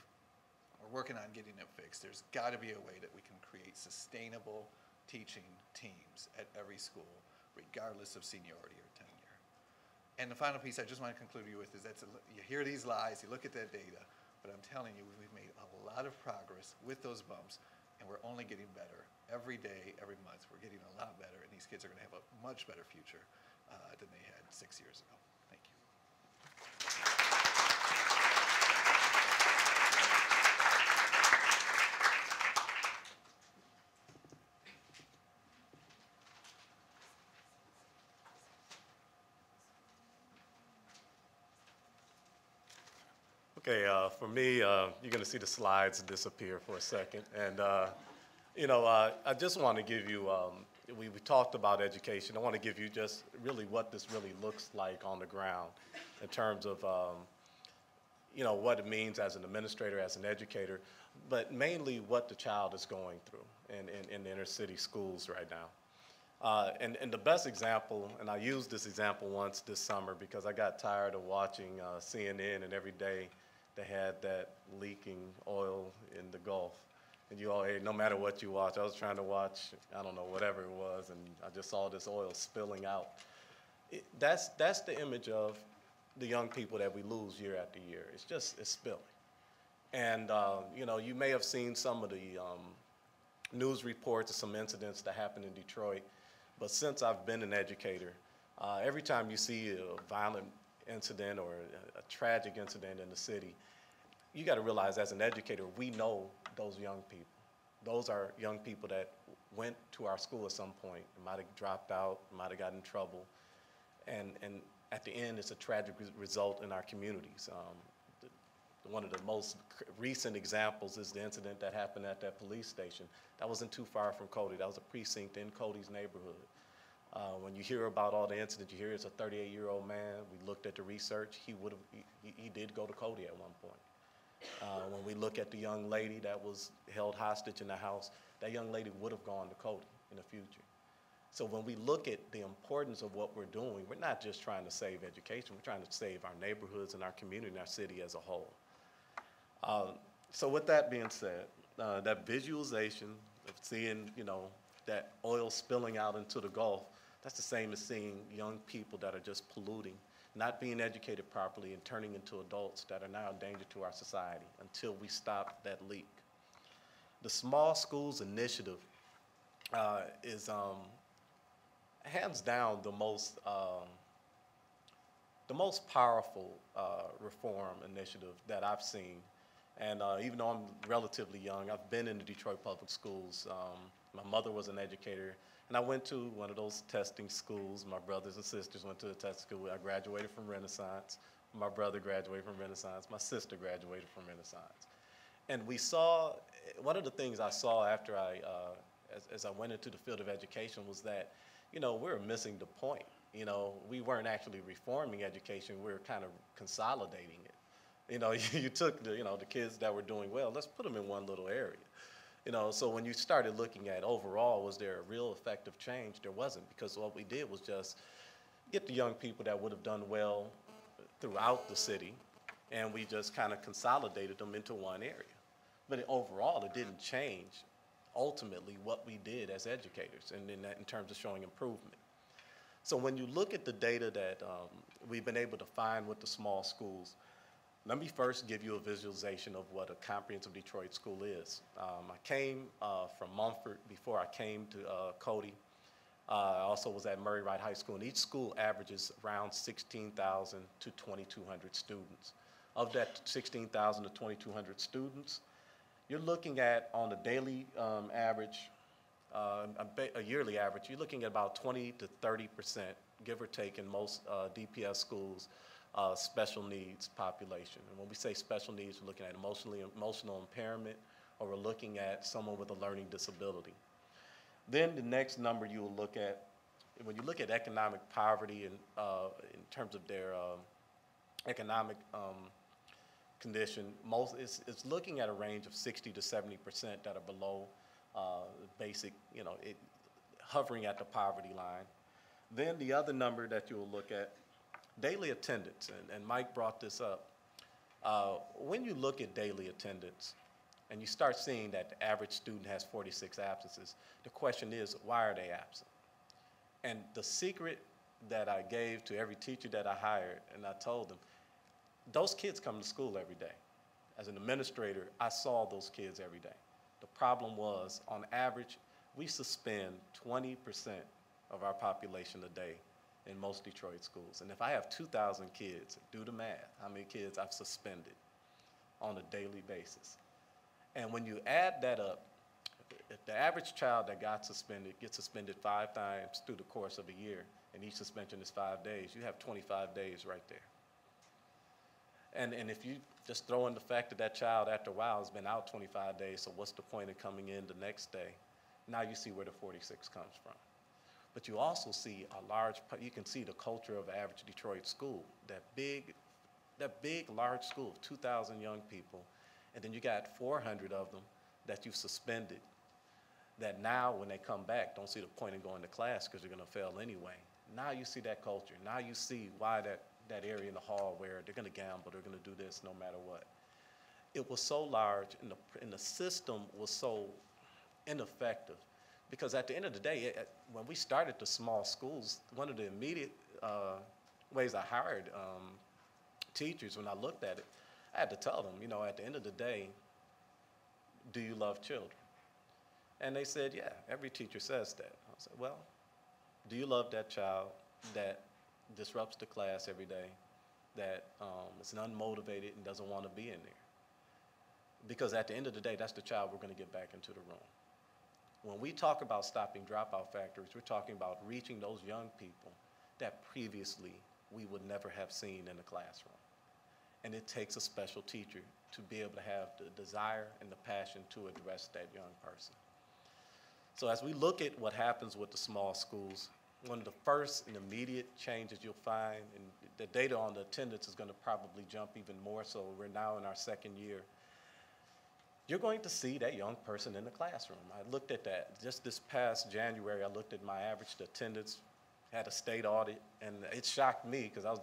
we're working on getting it fixed. There's got to be a way that we can create sustainable teaching teams at every school, regardless of seniority or tenure. And the final piece I just want to conclude you with is that you hear these lies, you look at that data, but I'm telling you, we've made a lot of progress with those bumps, and we're only getting better. Every day, every month, we're getting a lot better, and these kids are going to have a much better future than they had 6 years ago. Thank you. Okay, for me, you're going to see the slides disappear for a second. And, I just want to give you, we talked about education. I want to give you just really what this really looks like on the ground in terms of, what it means as an administrator, as an educator, but mainly what the child is going through in the inner city schools right now. And the best example, and I used this example once this summer because I got tired of watching CNN, and every day they had that leaking oil in the Gulf. And you all, hey, no matter what you watch, I was trying to watch, I don't know, whatever it was, and I just saw this oil spilling out. That's the image of the young people that we lose year after year. It's spilling. And, you may have seen some of the news reports of some incidents that happened in Detroit, but since I've been an educator, every time you see a violent incident or a tragic incident in the city, you got to realize as an educator, we know those young people. Those are young people that went to our school at some point, might have dropped out, might have gotten in trouble, and at the end, it's a tragic result in our communities. One of the most recent examples is the incident that happened at that police station. That wasn't too far from Codi. That was a precinct in Codi's neighborhood. When you hear about all the incidents, you hear it's a 38-year-old man. We looked at the research. He did go to Codi at one point. When we look at the young lady that was held hostage in the house, that young lady would have gone to Codi in the future. So when we look at the importance of what we're doing, we're not just trying to save education, we're trying to save our neighborhoods and our community and our city as a whole. So with that being said, that visualization of seeing, that oil spilling out into the Gulf, that's the same as seeing young people that are just polluting, not being educated properly, and turning into adults that are now a danger to our society until we stop that leak. The Small Schools Initiative is hands down the most powerful reform initiative that I've seen. And even though I'm relatively young, I've been in the Detroit public schools. My mother was an educator, and I went to one of those testing schools. My brothers and sisters went to the testing school. I graduated from Renaissance. My brother graduated from Renaissance. My sister graduated from Renaissance. And we saw, one of the things I saw after as I went into the field of education was that, we were missing the point. We weren't actually reforming education. We were kind of consolidating it. You took the kids that were doing well, let's put them in one little area. So when you started looking at overall, was there a real effective change? There wasn't, because what we did was just get the young people that would have done well throughout the city, and we just kind of consolidated them into one area. But overall, it didn't change ultimately what we did as educators and in terms of showing improvement. So when you look at the data that we've been able to find with the small schools, let me first give you a visualization of what a comprehensive Detroit school is. I came from Mumford before I came to Codi. I also was at Murray Wright High School, and each school averages around 16,000 to 2,200 students. Of that 16,000 to 2,200 students, you're looking at, on a daily average, a yearly average, you're looking at about 20 to 30%, give or take, in most DPS schools, special needs population. And when we say special needs, we're looking at emotional impairment, or we're looking at someone with a learning disability. Then the next number you will look at, when you look at economic poverty and in terms of their economic condition, it's looking at a range of 60 to 70% that are below basic, hovering at the poverty line. Then the other number that you'll look at, daily attendance, and Mike brought this up. When you look at daily attendance, and you start seeing that the average student has 46 absences, the question is, why are they absent? And the secret that I gave to every teacher that I hired, and I told them, those kids come to school every day. As an administrator, I saw those kids every day. The problem was, on average, we suspend 20% of our population a day in most Detroit schools. And if I have 2,000 kids, do the math, how many kids I've suspended on a daily basis. And when you add that up, if the average child that gets suspended 5 times through the course of a year, and each suspension is 5 days, you have 25 days right there. And if you just throw in the fact that that child, after a while, has been out 25 days, so what's the point of coming in the next day? Now you see where the 46 comes from. But you also see you can see the culture of the average Detroit school, that big, large school of 2,000 young people, and then you got 400 of them that you've suspended, that now when they come back, don't see the point in going to class because you're going to fail anyway. Now you see that culture. Now you see why that area in the hall where they're going to gamble, they're going to do this no matter what. It was so large, and the system was so ineffective, because at the end of the day, when we started the small schools, one of the immediate ways I hired teachers, when I looked at it, I had to tell them, at the end of the day, do you love children? And they said, yeah, every teacher says that. I said, well, do you love that child that disrupts the class every day, that is unmotivated and doesn't want to be in there? Because at the end of the day, that's the child we're going to get back into the room. When we talk about stopping dropout factories, we're talking about reaching those young people that previously we would never have seen in the classroom. And it takes a special teacher to be able to have the desire and the passion to address that young person. So as we look at what happens with the small schools, one of the first and immediate changes you'll find, and the data on the attendance is going to probably jump even more, so we're now in our second year, you're going to see that young person in the classroom. I looked at that. Just this past January, I looked at my average attendance, had a state audit, and it shocked me because I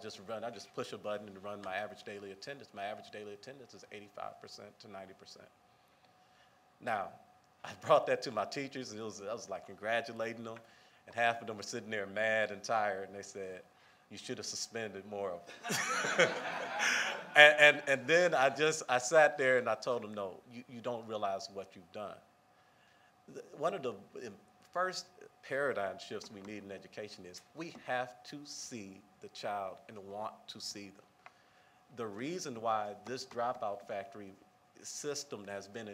just push a button and run my average daily attendance. My average daily attendance is 85% to 90%. Now, I brought that to my teachers, and I was like congratulating them, and half of them were sitting there mad and tired, and they said, you should have suspended more of them. and then I sat there and I told them, no, you don't realize what you've done. One of the first paradigm shifts we need in education is we have to see the child and want to see them. The reason why this dropout factory system has been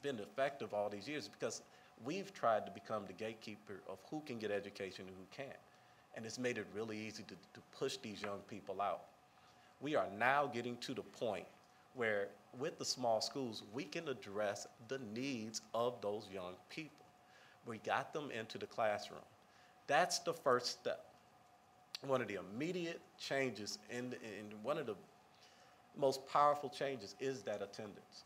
effective all these years is because we've tried to become the gatekeeper of who can get education and who can't. And it's made it really easy to push these young people out. We are now getting to the point where with the small schools, we can address the needs of those young people. We got them into the classroom. That's the first step. One of the immediate changes and one of the most powerful changes is that attendance.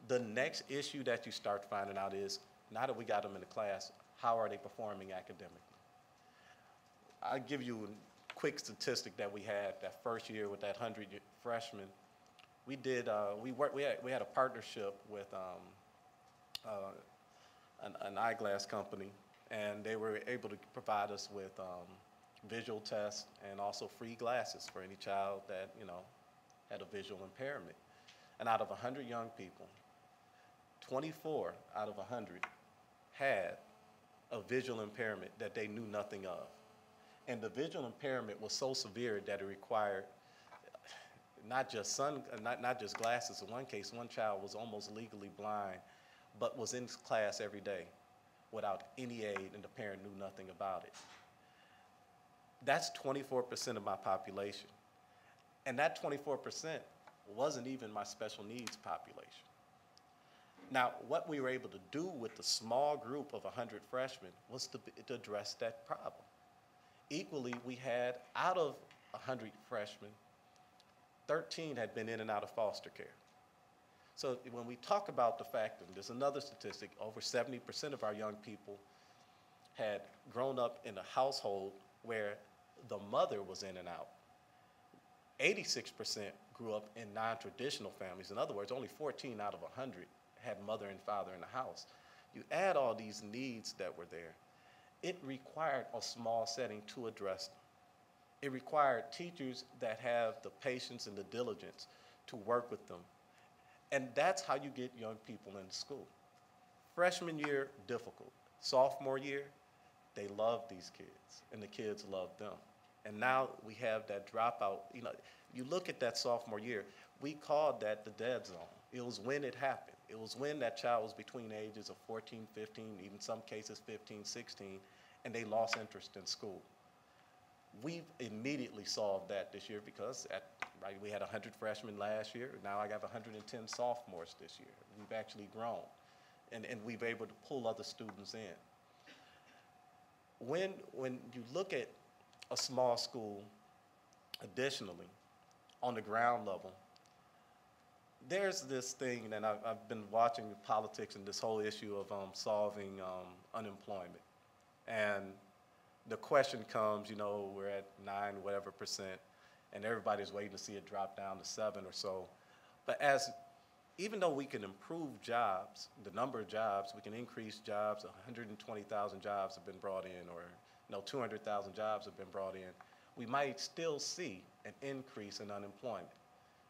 The next issue that you start finding out is, now that we got them in the class, how are they performing academically? I'll give you a quick statistic that we had that first year with that 100 freshmen. We had a partnership with an eyeglass company, and they were able to provide us with visual tests, and also free glasses for any child that, had a visual impairment. And out of 100 young people, 24 out of 100 had a visual impairment that they knew nothing of. And the visual impairment was so severe that it required not just glasses. In one case, one child was almost legally blind, but was in class every day without any aid, and the parent knew nothing about it. That's 24% of my population. And that 24% wasn't even my special needs population. Now, what we were able to do with the small group of 100 freshmen was to address that problem. Equally, we had, out of 100 freshmen, 13 had been in and out of foster care. So when we talk about the fact, and there's another statistic, over 70% of our young people had grown up in a household where the mother was in and out. 86% grew up in non-traditional families. In other words, only 14 out of 100 had mother and father in the house. You add all these needs that were there, it required a small setting to address them. It required teachers that have the patience and the diligence to work with them. And that's how you get young people in school. Freshman year, difficult. Sophomore year, they love these kids, and the kids love them. And now we have that dropout. You look at that sophomore year, we called that the dead zone. It was when it happened. It was when that child was between the ages of 14, 15, even some cases 15, 16, and they lost interest in school. We've immediately solved that this year because we had 100 freshmen last year. Now I got 110 sophomores this year. We've actually grown, and we've been able to pull other students in. When you look at a small school, additionally, on the ground level, there's this thing, and I've been watching politics and this whole issue of solving unemployment. And the question comes, we're at 9 whatever percent, and everybody's waiting to see it drop down to 7 or so. But even though we can improve jobs, the number of jobs, we can increase jobs, 120,000 jobs have been brought in, or 200,000 jobs have been brought in, we might still see an increase in unemployment.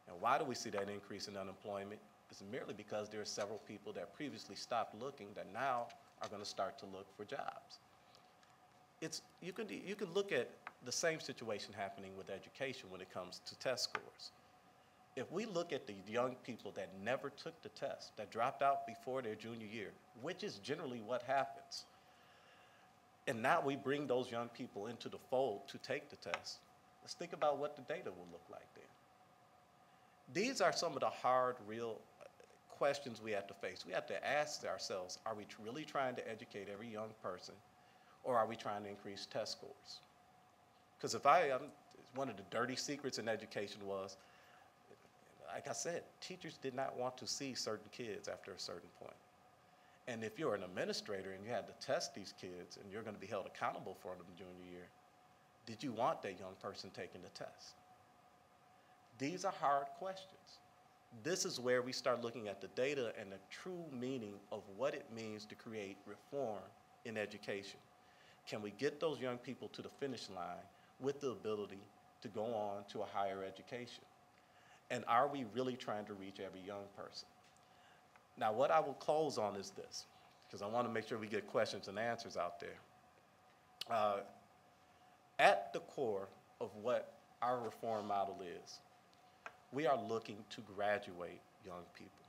And why do we see that increase in unemployment? It's merely because there are several people that previously stopped looking that now are going to start to look for jobs. You can look at the same situation happening with education when it comes to test scores. If we look at the young people that never took the test, that dropped out before their junior year, which is generally what happens, and now we bring those young people into the fold to take the test, let's think about what the data will look like then. These are some of the hard, real questions we have to face. We have to ask ourselves, are we really trying to educate every young person, or are we trying to increase test scores? Because one of the dirty secrets in education was, like I said, teachers did not want to see certain kids after a certain point. And if you're an administrator and you had to test these kids and you're going to be held accountable for them junior year, did you want that young person taking the test? These are hard questions. This is where we start looking at the data and the true meaning of what it means to create reform in education. Can we get those young people to the finish line with the ability to go on to a higher education? And are we really trying to reach every young person? Now, what I will close on is this, because I want to make sure we get questions and answers out there. At the core of what our reform model is, we are looking to graduate young people.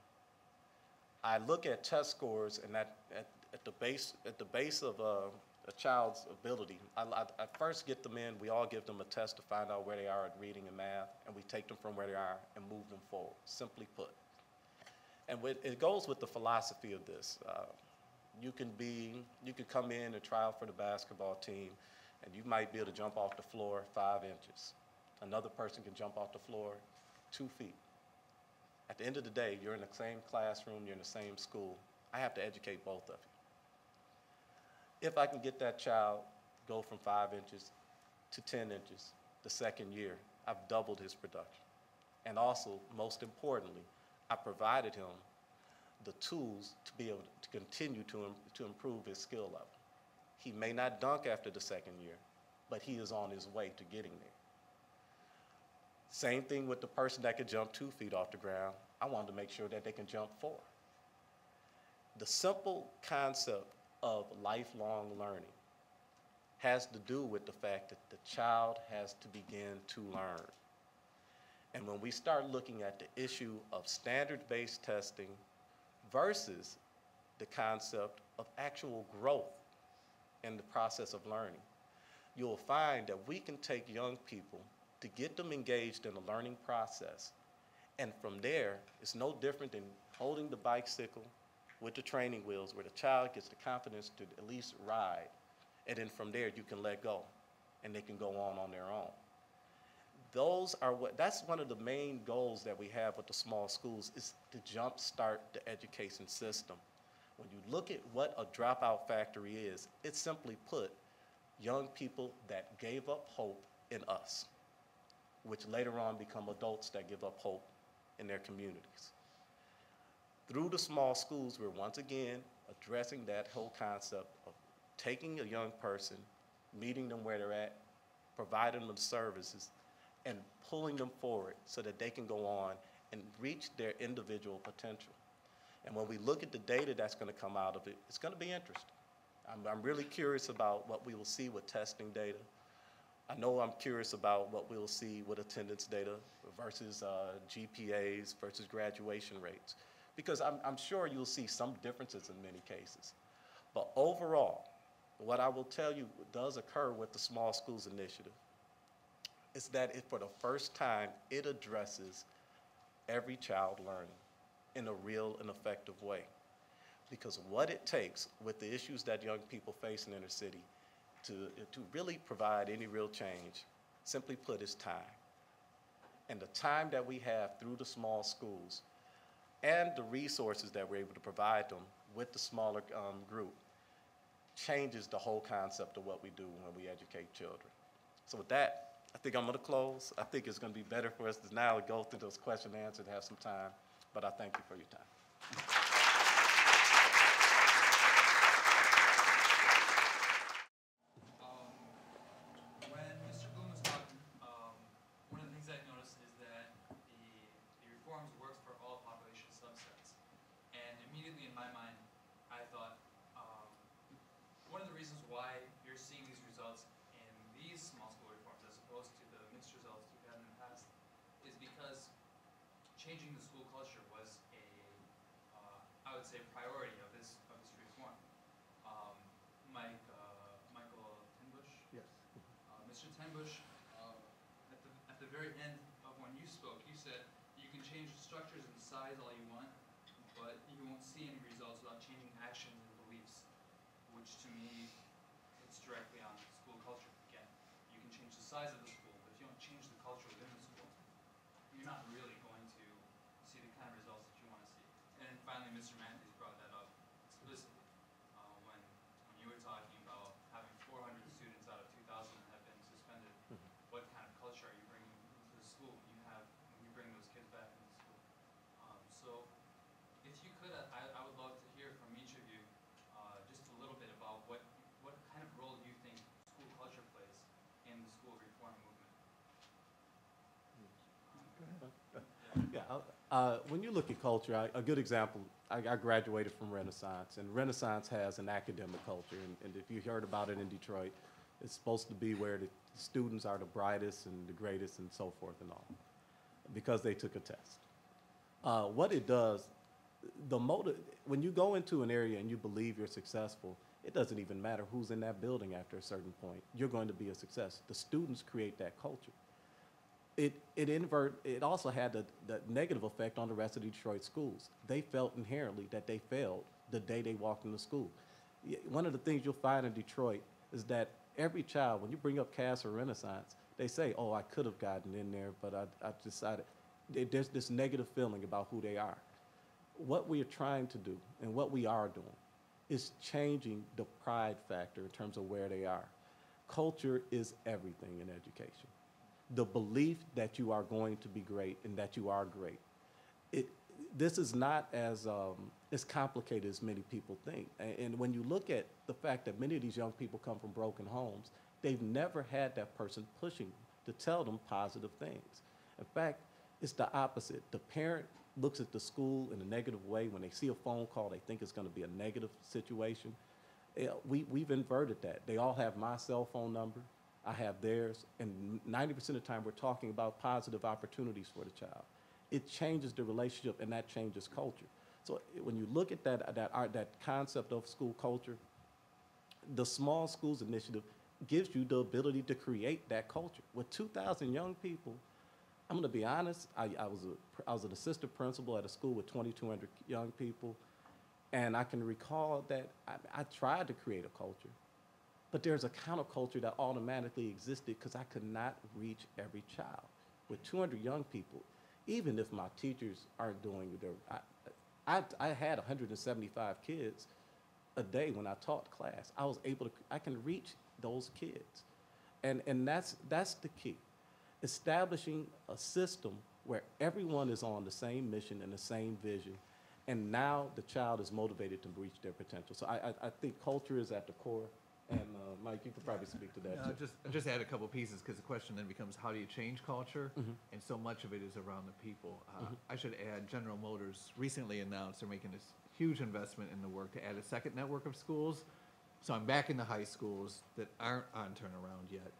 I look at test scores, and at the base of a child's ability, I first get them in. We all give them a test to find out where they are at reading and math, and we take them from where they are and move them forward, simply put. And it goes with the philosophy of this. You can come in and try out for the basketball team, and you might be able to jump off the floor 5 inches. Another person can jump off the floor 2 feet. At the end of the day, you're in the same classroom, you're in the same school. I have to educate both of you. If I can get that child go from 5 inches to 10 inches the second year, I've doubled his production. And also, most importantly, I provided him the tools to be able to continue to improve his skill level. He may not dunk after the second year, but he is on his way to getting there. Same thing with the person that could jump 2 feet off the ground. I wanted to make sure that they can jump 4. The simple concept of lifelong learning has to do with the fact that the child has to begin to learn. And when we start looking at the issue of standard-based testing versus the concept of actual growth in the process of learning, you'll find that we can take young people to get them engaged in a learning process. And from there, it's no different than holding the bicycle with the training wheels, where the child gets the confidence to at least ride. And then from there, you can let go, and they can go on their own. That's one of the main goals that we have with the small schools, is to jumpstart the education system. When you look at what a dropout factory is, it's simply put, young people that gave up hope in us, which later on become adults that give up hope in their communities. Through the small schools, we're once again addressing that whole concept of taking a young person, meeting them where they're at, providing them services, and pulling them forward so that they can go on and reach their individual potential. And when we look at the data that's going to come out of it, it's going to be interesting. I'm really curious about what we will see with testing data. I know I'm curious about what we'll see with attendance data versus GPAs versus graduation rates, because I'm sure you'll see some differences in many cases. But overall, what I will tell you does occur with the Small Schools Initiative is that for the first time, it addresses every child learning in a real and effective way. Because what it takes with the issues that young people face in inner city to really provide any real change, simply put, is time. And the time that we have through the small schools and the resources that we're able to provide them with the smaller group changes the whole concept of what we do when we educate children. So with that, I think I'm going to close. I think it's going to be better for us to now go through those question and answers and have some time, but I thank you for your time. When Mr. Bloom was talking, one of the things I noticed is that the reforms works for all population subsets. And immediately in my mind, I thought, one of the reasons why you're seeing these results in these small school reforms as opposed to the mixed results you've had in the past is because changing the school culture was I would say, priority of this reform. Michael Tenbush? Yes. Mr. Tenbush, at the very end of when you spoke, you said you can change the structures and size all you want, but you won't see any results without changing actions and beliefs, which to me, it's directly on school culture. Again, you can change the size of the school, but if you don't change the culture within the school, you're not really going to see the kind of results that you want to see. And then finally, Mr. Matthews brought that up explicitly when you were talking about having 400 students out of 2,000 that have been suspended. What kind of culture are you bringing to the school when you bring those kids back into school? So if you could, I would love to hear from each of you just a little bit about what kind of role you think school culture plays in the school reform movement. Yeah, when you look at culture, a good example, I graduated from Renaissance, and Renaissance has an academic culture, and if you heard about it in Detroit, it's supposed to be where the students are the brightest and the greatest and so forth and all, because they took a test. What it does, when you go into an area and you believe you're successful, it doesn't even matter who's in that building after a certain point. You're going to be a success. The students create that culture. It also had the negative effect on the rest of the Detroit schools. They felt inherently that they failed the day they walked into school. One of the things you'll find in Detroit is that every child, when you bring up Cass or Renaissance, they say, oh, I could have gotten in there, but I decided. There's this negative feeling about who they are. What we are trying to do, and what we are doing, is changing the pride factor in terms of where they are. Culture is everything in education. The belief that you are going to be great and that you are great. This is not as complicated as many people think. And when you look at the fact that many of these young people come from broken homes, they've never had that person pushing to tell them positive things. In fact, it's the opposite. The parent looks at the school in a negative way. When they see a phone call, they think it's going to be a negative situation. We've inverted that. They all have my cell phone number. I have theirs. And 90% of the time, we're talking about positive opportunities for the child. It changes the relationship, and that changes culture. So when you look at that concept of school culture, the Small Schools Initiative gives you the ability to create that culture. With 2,000 young people, I'm going to be honest, I was an assistant principal at a school with 2,200 young people, and I can recall that I tried to create a culture, but there's a counterculture that automatically existed because I could not reach every child. With 200 young people, even if my teachers aren't doing their, I had 175 kids a day when I taught class. I was able to, I can reach those kids. And that's the key. Establishing a system where everyone is on the same mission and the same vision, and now the child is motivated to reach their potential. So I think culture is at the core, and Mike, you could probably speak to that too. Just add a couple pieces, because the question then becomes, how do you change culture? And so much of it is around the people. I should add, General Motors recently announced they're making this huge investment in the work to add a second network of schools. So I'm back in the high schools that aren't on turnaround yet.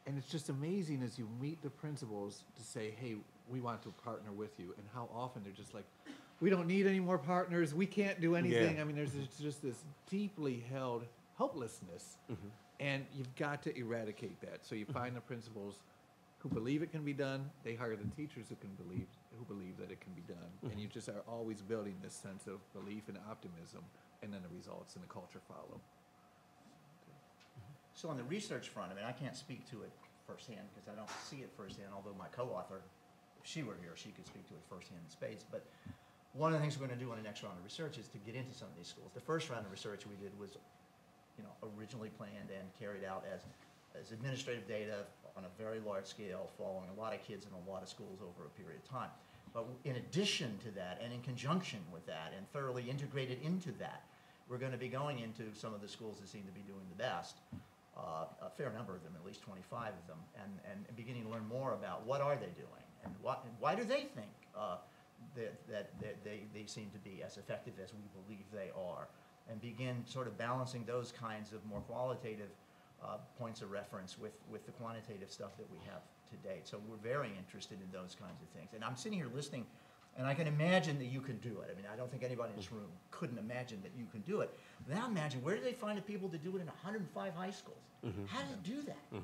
And it's just amazing as you meet the principals to say, hey, we want to partner with you. And how often they're just like, we don't need any more partners. We can't do anything. Yeah. I mean, there's just this deeply held helplessness. And you've got to eradicate that. So you find the principals who believe it can be done. They hire the teachers who believe that it can be done. And you just are always building this sense of belief and optimism, and then the results and the culture follow. So on the research front, I mean, I can't speak to it firsthand because I don't see it firsthand, although my co-author, if she were here, she could speak to it firsthand in spades. But one of the things we're going to do on the next round of research is to get into some of these schools. The first round of research we did was, originally planned and carried out as administrative data on a very large scale, following a lot of kids in a lot of schools over a period of time. But in addition to that, and in conjunction with that, and thoroughly integrated into that, we're going to be going into some of the schools that seem to be doing the best, a fair number of them, at least 25 of them, and beginning to learn more about what are they doing, and why do they think that they seem to be as effective as we believe they are, and begin sort of balancing those kinds of more qualitative points of reference with the quantitative stuff that we have to date. So we're very interested in those kinds of things. And I'm sitting here listening, and I can imagine that you can do it. I mean, I don't think anybody in this room couldn't imagine that you can do it. Now imagine, where do they find the people to do it in 105 high schools? How do they do that?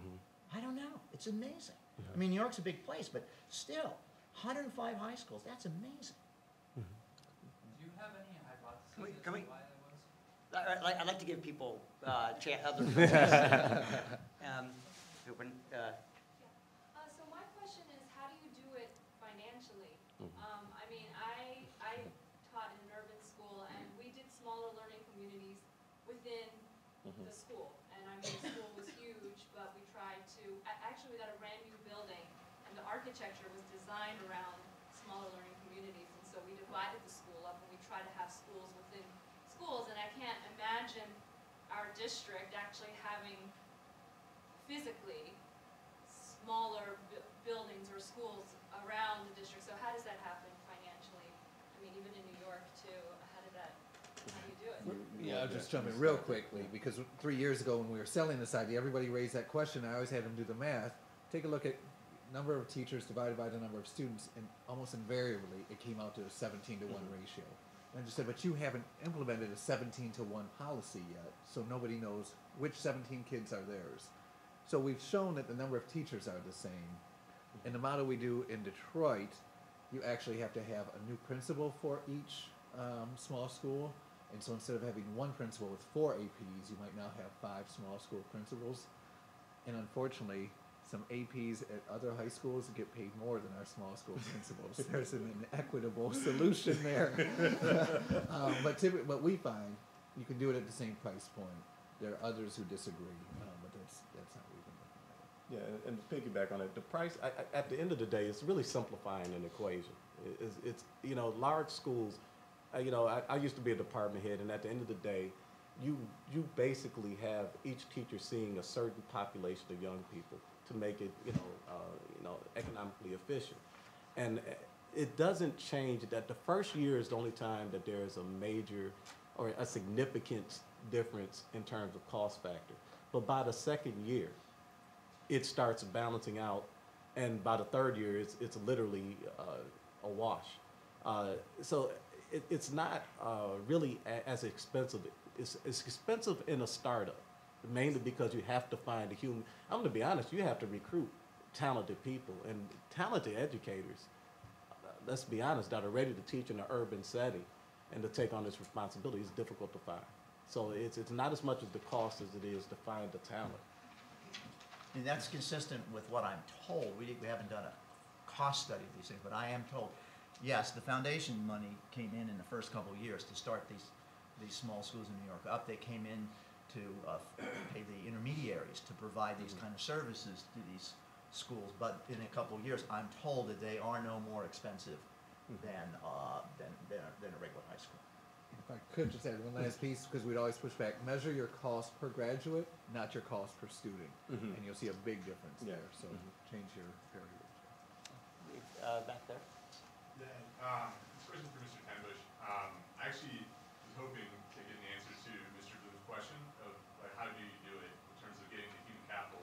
I don't know. It's amazing. I mean, New York's a big place, but still, 105 high schools, that's amazing. Do you have any hypotheses as to Can we- why that was? I'd like to give people other open. So my question is, how do you do it financially? I mean, I taught in an urban school, and we did smaller learning communities within the school. And I mean, the school was huge, but we tried to, actually we got a brand new building, and the architecture was designed around smaller learning communities. And so we divided the school up, and we tried to have schools within schools. And I can't imagine our district actually having physically smaller buildings or schools around the district. So how does that happen financially? I mean, even in New York too, how do you do it? Yeah, I'll just jump in real quickly, because 3 years ago when we were selling this idea, everybody raised that question. I always had them do the math. Take a look at number of teachers divided by the number of students, and almost invariably it came out to a 17 to 1 ratio. And I just said, but you haven't implemented a 17 to 1 policy yet, so nobody knows which 17 kids are theirs. So we've shown that the number of teachers are the same. In the model we do in Detroit, you actually have to have a new principal for each small school. And so instead of having one principal with 4 APs, you might now have 5 small school principals. And unfortunately, some APs at other high schools get paid more than our small school principals. There's an inequitable solution there. But we find you can do it at the same price point. There are others who disagree, but that's how we've been looking at it. Yeah, and to piggyback on it, the price, at the end of the day, it's really simplifying an equation. It's large schools, I used to be a department head, and at the end of the day, you basically have each teacher seeing a certain population of young people to make it, economically efficient. And it doesn't change that the first year is the only time that there is a major or a significant difference in terms of cost factor. But by the second year, it starts balancing out, and by the third year, it's literally a wash. So it's not really as expensive. It's expensive in a startup, mainly because you have to find a human. I'm going to be honest, you have to recruit talented people and talented educators. Let's be honest, that are ready to teach in an urban setting and to take on this responsibility is difficult to find. So it's not as much as the cost as it is to find the talent. And that's consistent with what I'm told. We haven't done a cost study of these things, but I am told, yes, the foundation money came in the first couple of years to start these small schools in New York up. They came in to pay the intermediaries to provide these kind of services to these schools. But in a couple of years, I'm told that they are no more expensive than a regular high school. If I could just add one last piece, because we'd always push back, measure your cost per graduate, not your cost per student, and you'll see a big difference there. So change your variables. Back there. Yeah, this question for Mr. Tenbush. I actually was hoping to get an answer to Mr. Bloom's question of like, how do you do it in terms of getting the human capital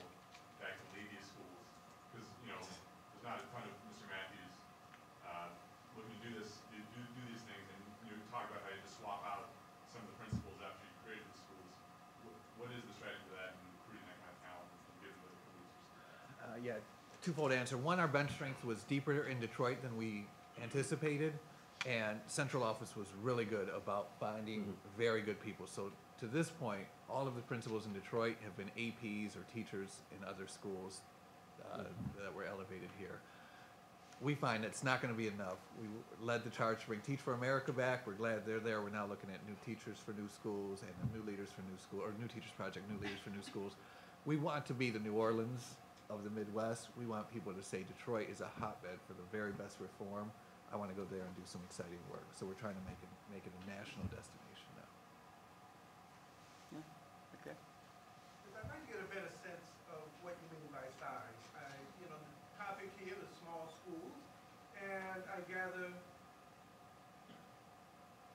that can lead these schools? Because there's not a ton of Mr. Matthews looking to do this, do these things, and you talk about how you just swap out some of the principals after you created the schools. What is the strategy for that and recruiting that kind of talent and getting those schools? Yeah, twofold answer. One, our bench strength was deeper in Detroit than we anticipated, and central office was really good about finding very good people. So to this point, all of the principals in Detroit have been APs or teachers in other schools that were elevated here. We find it's not going to be enough. We led the charge to bring Teach for America back. We're glad they're there. We're now looking at new teachers for new schools and new leaders for new school, or new teachers project, new leaders for new schools. We want to be the New Orleans of the Midwest. We want people to say Detroit is a hotbed for the very best reform. I want to go there and do some exciting work. So we're trying to make it a national destination now. Yeah. Okay. I'd like to get a better sense of what you mean by size. The topic here is small schools, and I gather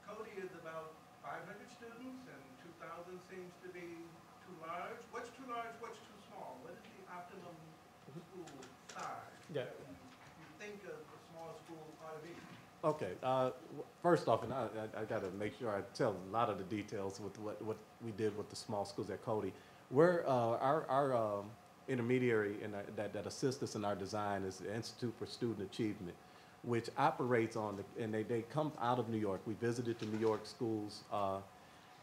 Codi is about 500 students, and 2,000 seems to be too large. What's too large? What's too small? What is the optimum school size? Yeah. You think a small school ought to be? Okay, first off, and I got to make sure I tell a lot of the details with what we did with the small schools at Codi. We're, our intermediary that assists us in our design is the Institute for Student Achievement, which operates on, and they come out of New York. We visited the New York schools,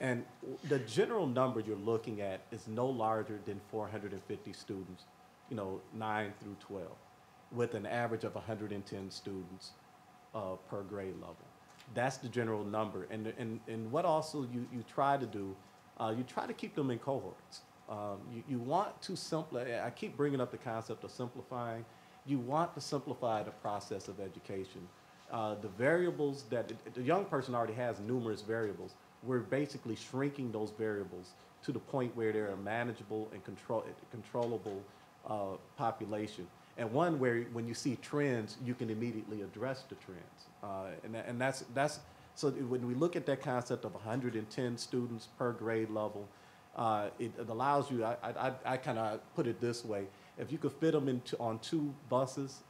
and the general number you're looking at is no larger than 450 students, 9 through 12, with an average of 110 students per grade level. That's the general number. And what also you try to do, you try to keep them in cohorts. You want to simplify, I keep bringing up the concept of simplifying. You want to simplify the process of education. The variables that, the young person already has numerous variables. We're basically shrinking those variables to the point where they're a manageable and controllable population. And one where when you see trends, you can immediately address the trends. And that's so when we look at that concept of 110 students per grade level, it allows you, I kind of put it this way, if you could fit them on 2 buses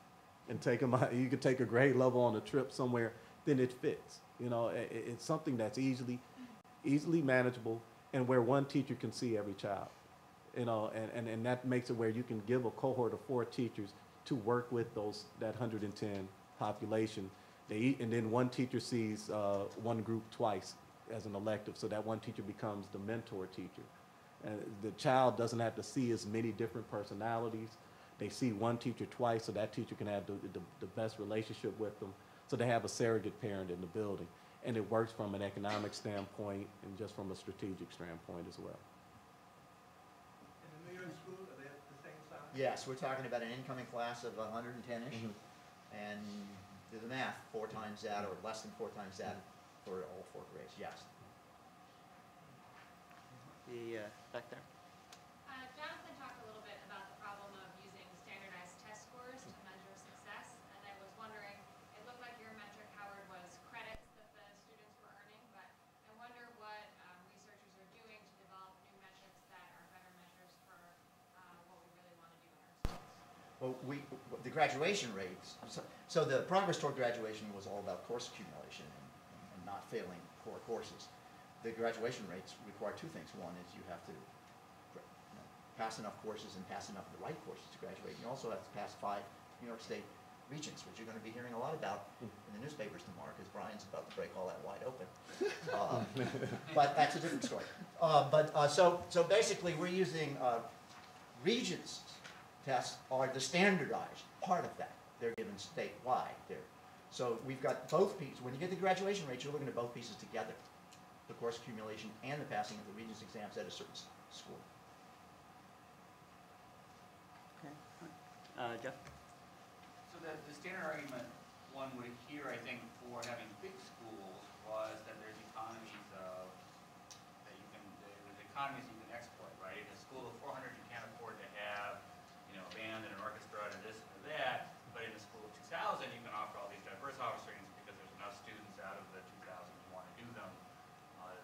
and take them out, you could take a grade level on a trip somewhere, then it fits. It's something that's easily manageable and where one teacher can see every child. And that makes it where you can give a cohort of 4 teachers to work with that 110 population. And then one teacher sees one group twice as an elective, so that one teacher becomes the mentor teacher. And the child doesn't have to see as many different personalities. They see one teacher twice, so that teacher can have the best relationship with them. So they have a surrogate parent in the building. And it works from an economic standpoint and just from a strategic standpoint as well. In the New York schools, are they at the same size? Yes, we're talking about an incoming class of 110-ish, and do the math, 4 times that or less than 4 times that for all 4 grades, yes. The, back there. Jonathan talked a little bit about the problem of using standardized test scores to measure success, and I was wondering, it looked like your metric, Howard, was credits that the students were earning, but I wonder what researchers are doing to develop new metrics that are better measures for what we really want to do in our schools. Well, the graduation rates, so the progress toward graduation was all about course accumulation and not failing core courses. The graduation rates require two things. One is you have to pass enough courses and pass enough of the right courses to graduate. You also have to pass 5 New York State regents, which you're going to be hearing a lot about in the newspapers tomorrow, because Brian's about to break all that wide open. But that's a different story. So basically, we're using regents tests are the standardized part of that. They're given statewide. So we've got both pieces. When you get the graduation rates, you're looking at both pieces together. The course accumulation and the passing of the Regents exams at a certain school. Okay. Jeff? So the standard argument one would hear, I think, for having big schools was that there's economies of, there's economies you can exploit, right? In a school of 400, you can't afford to have, a band and an orchestra and this and that, but in a school of 2,000, you can offer all these diverse offerings because there's enough students out of the 2,000 who want to do them.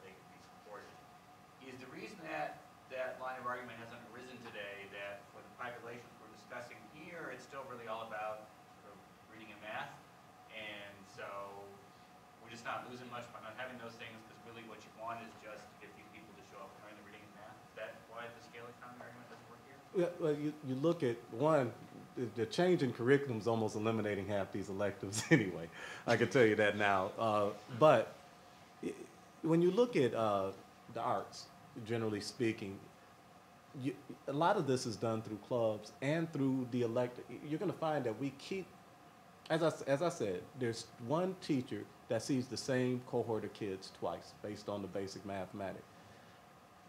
They can be supported. Is the reason that that line of argument hasn't arisen today that for the populations we're discussing here, it's still really all about sort of reading and math, and so we're just not losing much by not having those things, because really what you want is just to get these people to show up and learn the reading and math? Is that why the scale economy argument doesn't work here? Yeah, well, you look at one, the change in curriculum is almost eliminating half these electives anyway. I can tell you that now. But when you look at the arts, generally speaking, a lot of this is done through clubs and through the elective. You're going to find that we keep, as I said, there's one teacher that sees the same cohort of kids twice based on the basic mathematics.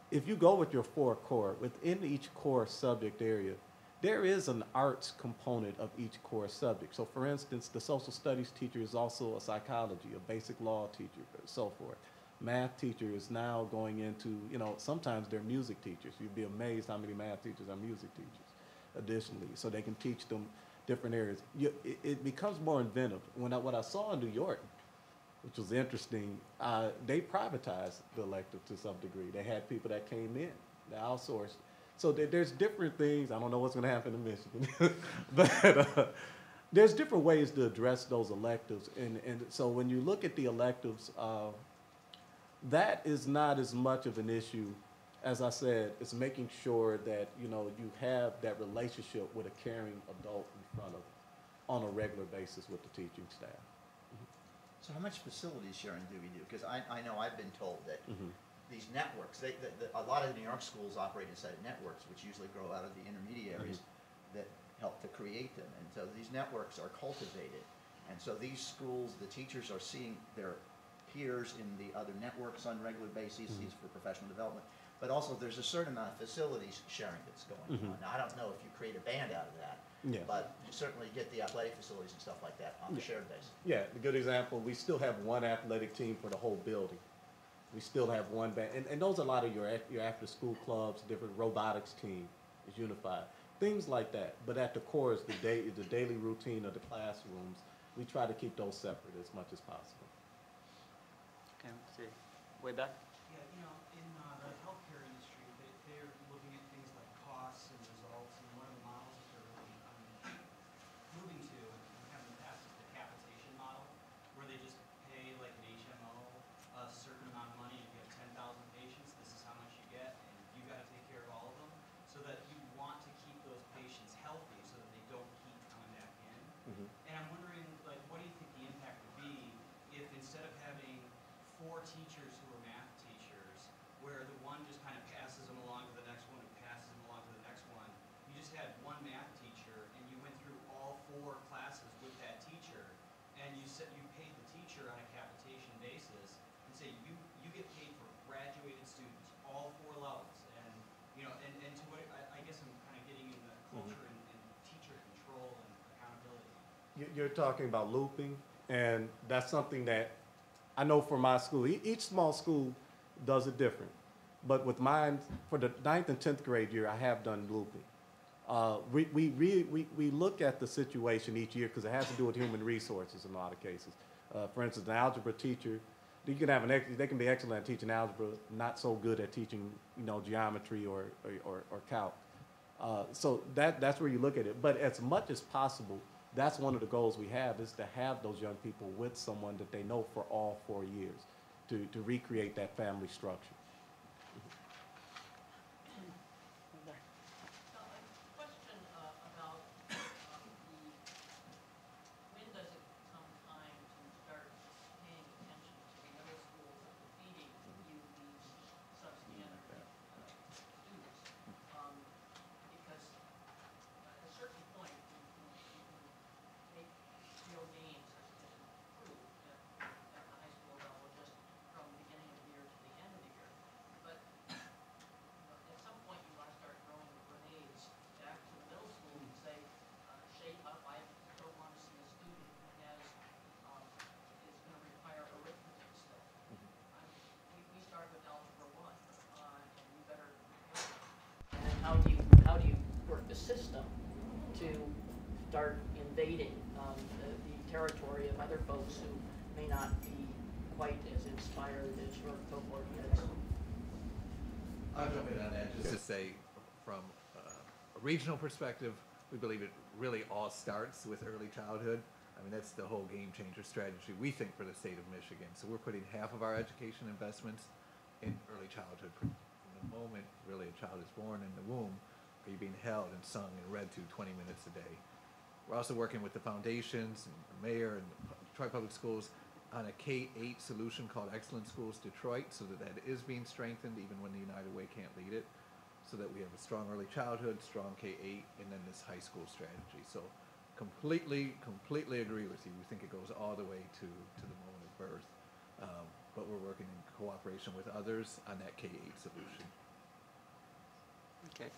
If you go with your 4 core, within each core subject area, there is an arts component of each core subject. So for instance, the social studies teacher is also a psychology, a basic law teacher, and so forth. Math teacher is now going into, sometimes they're music teachers. You'd be amazed how many math teachers are music teachers additionally, so they can teach them different areas. It becomes more inventive. What I saw in New York, which was interesting, they privatized the elective to some degree. They had people that came in, they outsourced. So there's different things. I don't know what's going to happen in Michigan, but there's different ways to address those electives. And so when you look at the electives, that is not as much of an issue. As I said, it's making sure that you have that relationship with a caring adult in front of on a regular basis with the teaching staff. So how much facilities sharing do we do? Because I know I've been told that these networks, a lot of New York schools operate inside of networks, which usually grow out of the intermediaries that help to create them. And so these networks are cultivated. And so these schools, the teachers are seeing their peers in the other networks on regular basis, these for professional development. But also there's a certain amount of facilities sharing that's going on. Now, I don't know if you create a band out of that, but you certainly get the athletic facilities and stuff like that on a shared basis. Yeah, a good example, we still have one athletic team for the whole building. We still have one band, and those are a lot of your after-school clubs, different robotics team is unified, things like that. But at the core is the daily routine of the classrooms. We try to keep those separate as much as possible. Okay, let's see. Way back? Yeah, in the healthcare industry, they're looking at things like costs and results, and one of the models that they're really moving to, and have in the past, is the capitation model, where they just pay like an HMO a certain amount of money. If you have 10,000 patients, this is how much you get, and you got to take care of all of them, so that you want to keep those patients healthy, so that they don't keep coming back in. And I'm wondering, what do you think the impact would be if instead of having 4 teachers who are math teachers, where the one just kind of passes them along to the next one and passes them along to the next one, you just had one math teacher and you went through all 4 classes with that teacher, and you paid the teacher on a capitation basis, and say you get paid for graduated students, all 4 levels, and and to what I guess I'm kind of getting in the culture and teacher control and accountability. You're talking about looping, and that's something that I know for my school, each small school does it different. But with mine, for the 9th and 10th grade year, I have done looping. We look at the situation each year because it has to do with human resources in a lot of cases. For instance, an algebra teacher, you can have they can be excellent at teaching algebra, not so good at teaching, geometry or calc. So that's where you look at it. But as much as possible, that's one of the goals we have, is to have those young people with someone that they know for all 4 years to recreate that family structure. How do you work the system to start invading the territory of other folks who may not be quite as inspired as your cohort is? I'll jump in on that just to say, from a regional perspective, we believe it really all starts with early childhood. I mean, that's the whole game changer strategy, we think, for the state of Michigan. So we're putting half of our education investments in early childhood. From the moment really a child is born in the womb, are you being held and sung and read to 20 minutes a day. We're also working with the foundations and the mayor and the Detroit Public Schools on a K-8 solution called Excellent Schools Detroit, so that is being strengthened even when the United Way can't lead it, so that we have a strong early childhood, strong K-8, and then this high school strategy. So completely agree with you. We think it goes all the way to the moment of birth, but we're working in cooperation with others on that K-8 solution. Okay.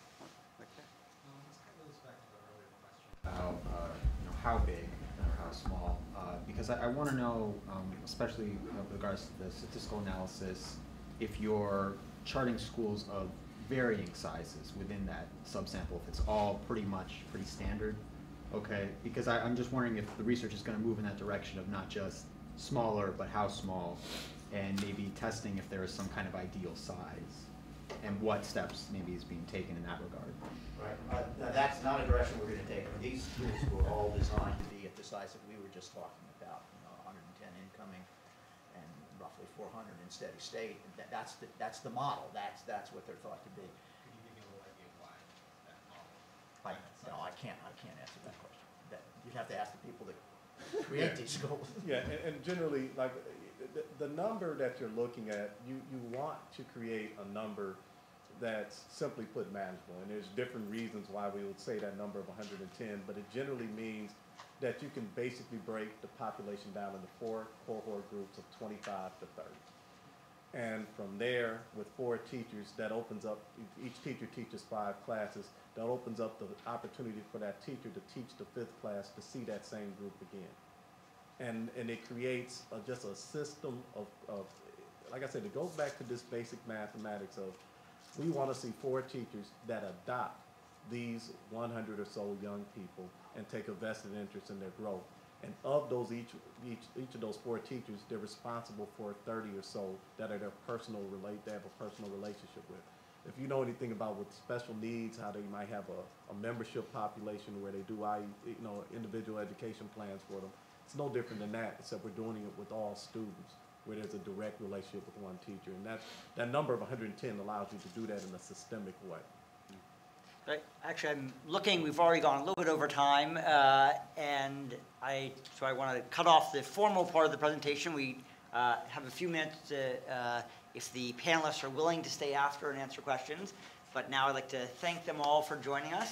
This kind of goes back to the earlier question about how big or how small, because I want to know, especially with regards to the statistical analysis, if you're charting schools of varying sizes within that subsample, if it's all pretty standard, okay? Because I'm just wondering if the research is going to move in that direction of not just smaller, but how small, and maybe testing if there is some kind of ideal size, and what steps maybe is being taken in that regard. Right. That's not a direction we're going to take. These schools were all designed to be at the size that we were just talking about, 110 incoming and roughly 400 in steady state. That's the model. That's what they're thought to be. Could you give me a little idea why that model? No, I can't answer that question. You'd have to ask the people that create these schools. Yeah, and generally, like the number that you're looking at, you want to create a number that's simply put manageable. And there's different reasons why we would say that number of 110, but it generally means that you can basically break the population down into 4 cohort groups of 25 to 30. And from there, with 4 teachers, that opens up, each teacher teaches 5 classes, that opens up the opportunity for that teacher to teach the 5th class to see that same group again. And it creates just a system of, like I said, it goes back to this basic mathematics of, we want to see 4 teachers that adopt these 100 or so young people and take a vested interest in their growth. And of those, each of those 4 teachers, they're responsible for 30 or so that are they have a personal relationship with. If you know anything about with special needs, how they might have a membership population where they do individual education plans for them, it's no different than that, except we're doing it with all students, where there's a direct relationship with one teacher. And that number of 110 allows you to do that in a systemic way. Right. Actually, I'm looking, we've already gone a little bit over time, and so I want to cut off the formal part of the presentation. We have a few minutes to, if the panelists are willing to stay after and answer questions. But now I'd like to thank them all for joining us.